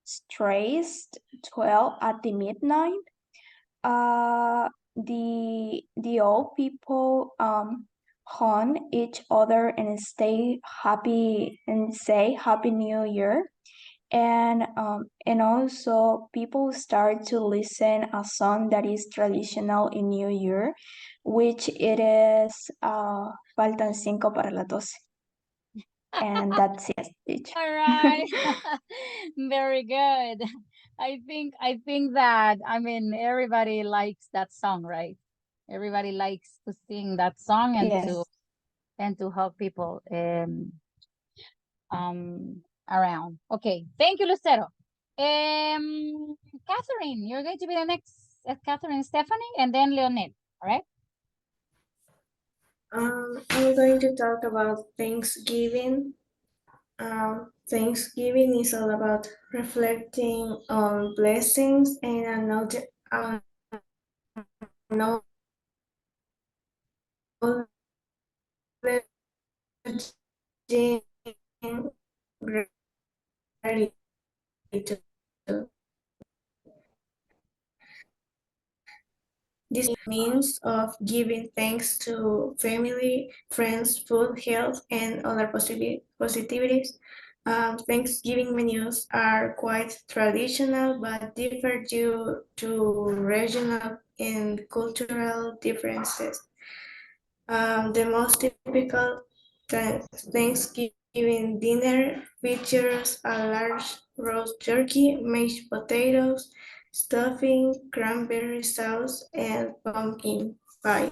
strikes 12 at the midnight, the old people hug each other and stay happy and say Happy New Year. And also people start to listen a song that is traditional in New Year, which it is Faltan 5 para las 12. And that's it. All right. Very good. I think that, I mean, everybody likes that song, right? Everybody likes to sing that song and Yes. to hug people around. Okay, thank you, Lucero. Catherine, you're going to be the next, Catherine, Stephanie, and then Leonel, all right? I'm going to talk about Thanksgiving. Thanksgiving is all about reflecting on blessings and acknowledging gratitude. This means of giving thanks to family, friends, food, health, and other positivities. Thanksgiving menus are quite traditional but differ due to regional and cultural differences. The most typical Thanksgiving dinner features a large roast turkey, mashed potatoes, stuffing, cranberry sauce, and pumpkin pie.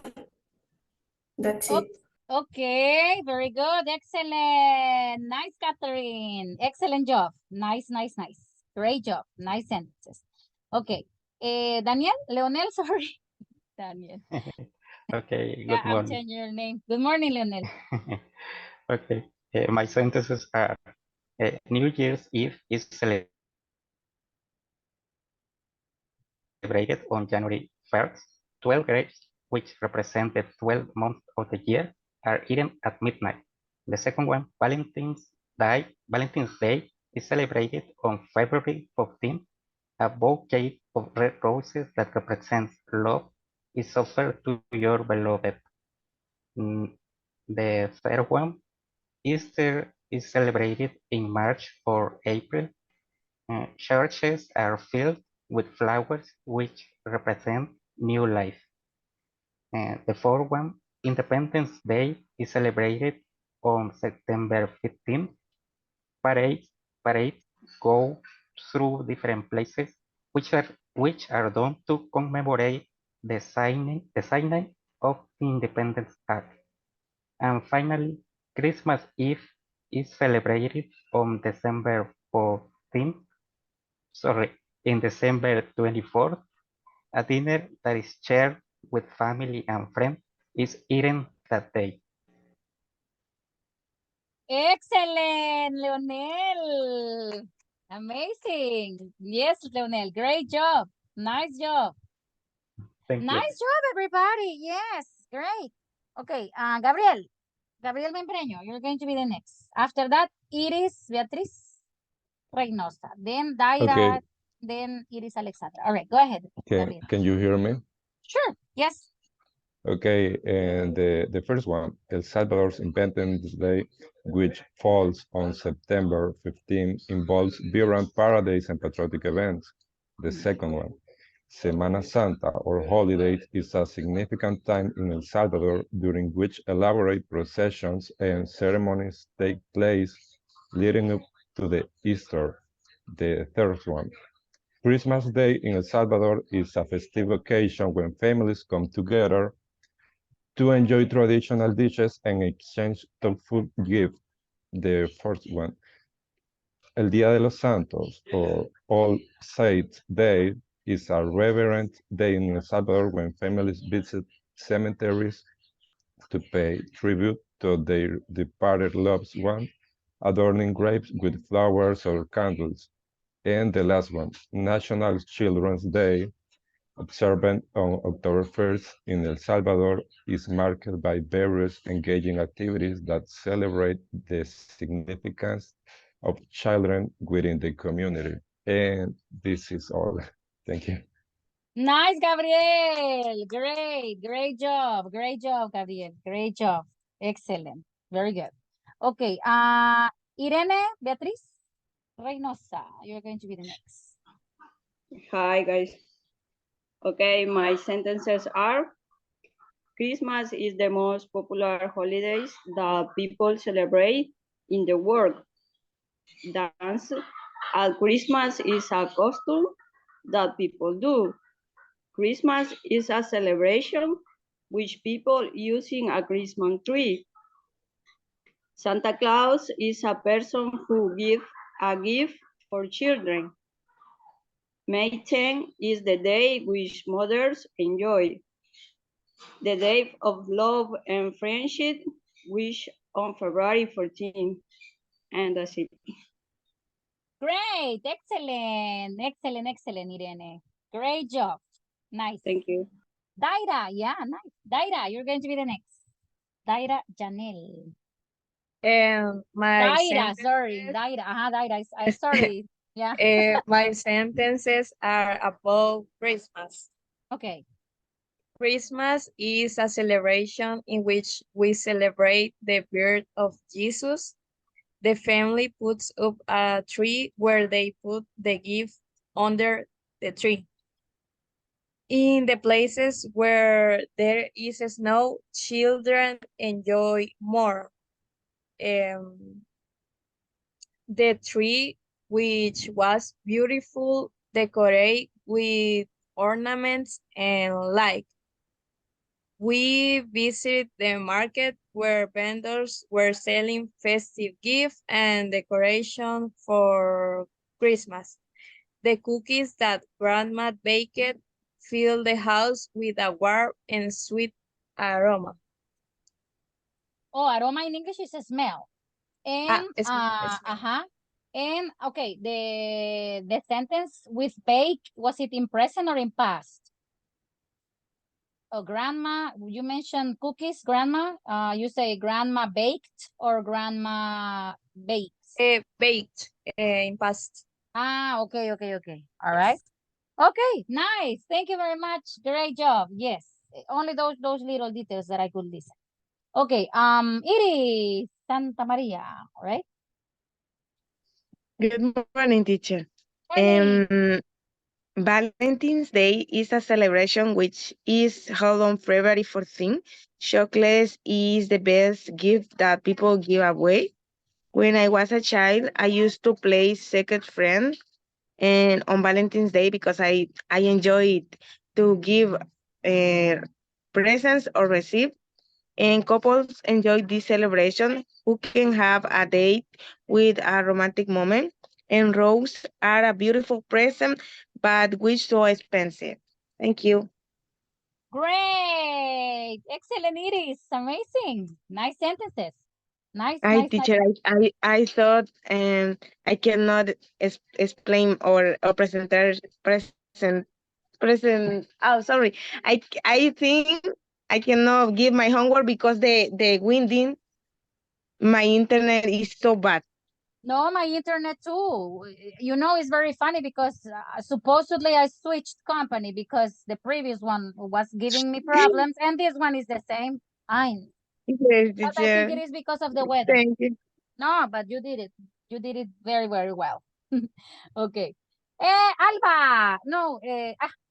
That's it. Okay, very good. Excellent. Nice, Catherine. Excellent job. Nice, nice, nice. Great job. Nice sentences. Okay. Daniel, Leonel, sorry. Daniel. Okay, Yeah, good I'm morning. changing your name. Good morning, Leonel. Okay, my sentences are New Year's Eve is celebrated on January 1st. 12 grapes, which represent the 12 months of the year, are eaten at midnight. The second one, Valentine's Day is celebrated on February 14th. A bouquet of red roses that represents love is offered to your beloved. The third one, Easter is celebrated in March or April. Churches are filled with flowers which represent new life. The fourth one, Independence Day is celebrated on September 15th. Parades go through different places, which are done to commemorate the signing of the Independence Act. And finally, Christmas Eve is celebrated on December 14th, sorry, in December 24th. A dinner that is shared with family and friends is eaten that day. Excellent, Leonel. Amazing. Yes, Leonel, great job. Nice job. Thank you. Nice job, everybody. Yes, great. Okay, Gabriel. Gabriel Membreño, you're going to be the next. After that, Iris Beatriz Reynosa. Then Daira. Okay. Then Iris Alexandra. All right, go ahead, Gabriel. Can you hear me? Sure, yes. Okay, and the first one, El Salvador's Independence Day, which falls on September 15, involves vibrant parades and patriotic events. The second one, Semana Santa or holidays is a significant time in El Salvador during which elaborate processions and ceremonies take place leading up to the Easter. The third one, Christmas Day in El Salvador is a festive occasion when families come together to enjoy traditional dishes and exchange thoughtful gifts. The first one, El Día de los Santos, or All Saints Day, is a reverent day in El Salvador when families visit cemeteries to pay tribute to their departed loved ones, adorning graves with flowers or candles. And the last one, National Children's Day, observed on October 1st in El Salvador, is marked by various engaging activities that celebrate the significance of children within the community. And this is all. Thank you. Nice, Gabriel. Great job. Great job, Gabriel. Great job. Excellent. Very good. Okay, Irene Beatriz Reynosa, you're going to be the next. Hi, guys. Okay, my sentences are: Christmas is the most popular holidays that people celebrate in the world. Dance at Christmas is a custom that people do. Christmas is a celebration which people using a Christmas tree. Santa Claus is a person who gives a gift for children. May 10 is the day which mothers enjoy. The day of love and friendship, which on February 14. And that's it. Great, excellent, Irene. Great job. Nice. Thank you. Daira, yeah, nice. Daira, you're going to be the next. Daira Janelle. My Daira, sorry, Daira. Daira, I'm sorry. Yeah. My sentences are about Christmas. Okay. Christmas is a celebration in which we celebrate the birth of Jesus. The family puts up a tree where they put the gift under the tree. In the places where there is snow, children enjoy more. The tree, which was beautiful, decorated with ornaments and light. We visited the market where vendors were selling festive gifts and decoration for Christmas. The cookies that Grandma baked filled the house with a warm and sweet aroma. Oh, aroma in English is a smell. And and okay, the sentence with bake, was it in present or in past? Oh, grandma, you mentioned cookies, grandma. You say grandma baked or grandma bakes? Baked in past. Okay. All right. Okay, nice. Thank you very much. Great job. Yes, only those little details that I could listen. Okay, Iris Santa Maria, right? Good morning, teacher. Morning. Valentine's Day is a celebration which is held on February 14th. Chocolate is the best gift that people give away. When I was a child, I used to play secret friend And on Valentine's Day, because I enjoy to give presents or receive, and couples enjoy this celebration who can have a date with a romantic moment. And roses are a beautiful present, but which so expensive. Thank you. Great. Excellent, Iris. Amazing. Nice sentences. Nice, I nice, nice. teacher, I thought I cannot explain or present. Oh, sorry. I think I cannot give my homework because the winding my internet is so bad. No, my internet too. You know, it's very funny because supposedly I switched company because the previous one was giving me problems and this one is the same. Fine. Yes, But I think it teacher. is because of the weather. Thank you. No, but you did it. You did it very, very well. Okay. Alba. No,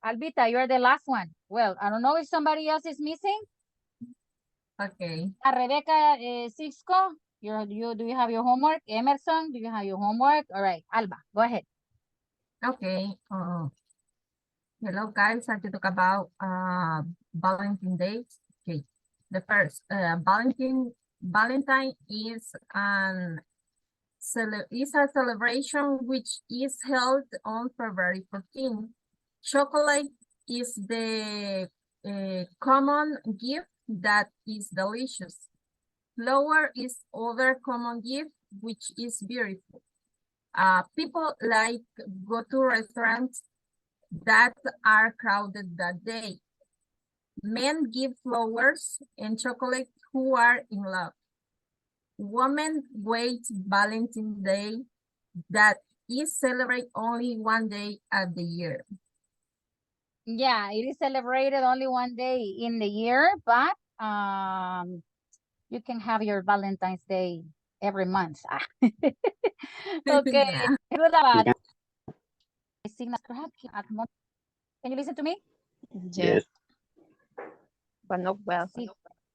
Albita, you're the last one. Well, I don't know if somebody else is missing. Okay. Rebecca Cisco, do you have your homework? Emerson, do you have your homework? All right, Alba, go ahead. Okay. Hello guys, I to talk about Valentine Day. Okay. The first Valentine is a celebration which is held on February 14. Chocolate is the common gift that is delicious. Flower is other common gift which is beautiful. People like go to restaurants that are crowded that day. Men give flowers and chocolate who are in love. Women wait Valentine's Day that is celebrated only one day at the year. Yeah, it is celebrated only one day in the year, but you can have your Valentine's Day every month. Okay, Yeah. good about it. Can you listen to me? Yes, but not well.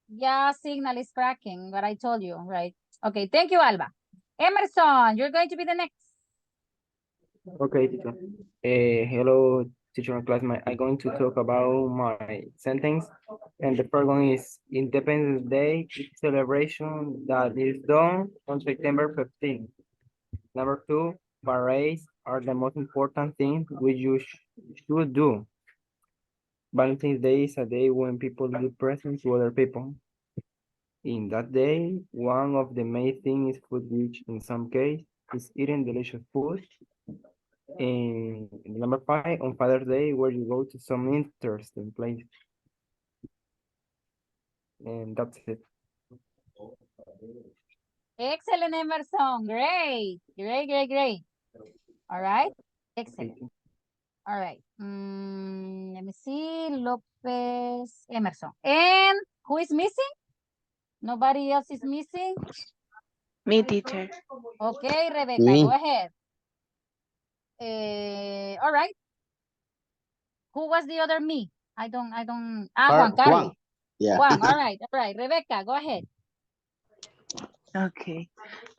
Yeah, signal is cracking, but I told you, right? Okay, thank you, Alba. Emerson, you're going to be the next. Okay, teacher. Hello, teacher and classmate. I'm going to talk about my sentence. And the first one is Independence Day celebration that is done on September 15th. Number two, parades are the most important thing which you should do. Valentine's Day is a day when people give presents to other people. In that day, one of the main things is food, which in some case is eating delicious food. And number five, on Father's Day, where you go to some interesting place. And that's it. Excellent, Emerson. Great. Great, great, great. All right. Excellent. All right. Let me see. Lopez, Emerson. And who is missing? Nobody else is missing? Me, teacher. Okay, Rebecca, Me. go ahead. All right. Who was the other me? Juan Carlos. Juan. Yeah. Juan, all right. Rebecca, go ahead. Okay.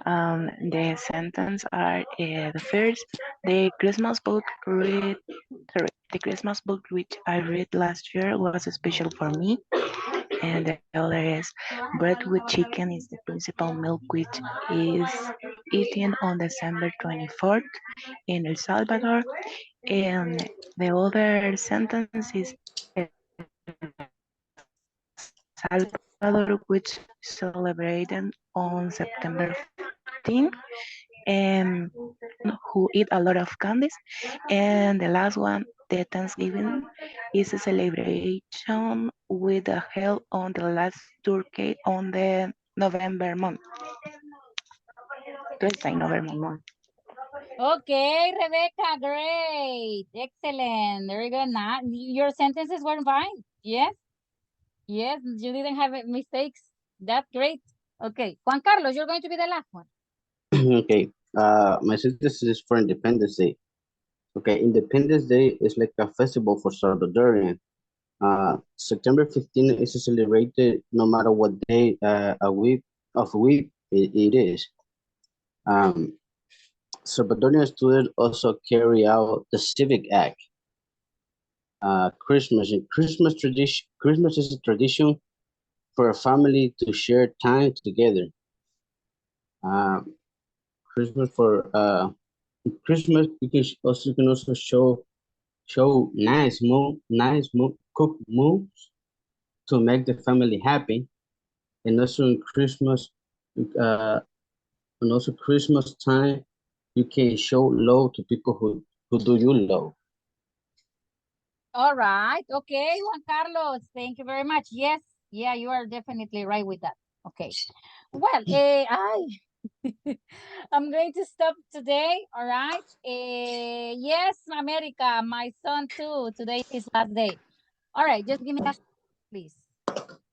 The sentence are the first, the Christmas book the Christmas book which I read last year was special for me. And the other is bread with chicken is the principal milk which is eaten on December 24th in El Salvador. And the other sentence is Salvador, which celebrated on September 15th, and who eat a lot of candies. And the last one, the Thanksgiving, is a celebration with a held on the last Turkey on the November month. Tuesday, November month. Okay, Rebecca, great. Excellent. Very good. Now, your sentences were fine. Yes. Yes, you didn't have mistakes. That's great. Okay, Juan Carlos, you're going to be the last one. Okay. My sentence is for Independence Day. Okay, Independence Day is like a festival for Salvadorian. September 15th is celebrated no matter what day a week it is. Um, Salvadorian students also carry out the civic act. Christmas is a tradition for a family to share time together. Uh, Christmas for Christmas you can also show cook moves to make the family happy, and also in Christmas, uh, and also Christmas time, you can show love to people who do you love. All right. Okay, Juan Carlos, thank you very much. Yes, yeah, you are definitely right with that. Okay. Well, I'm going to stop today. All right. Yes, America, my son too. Today is his last day. All right, just give me a please.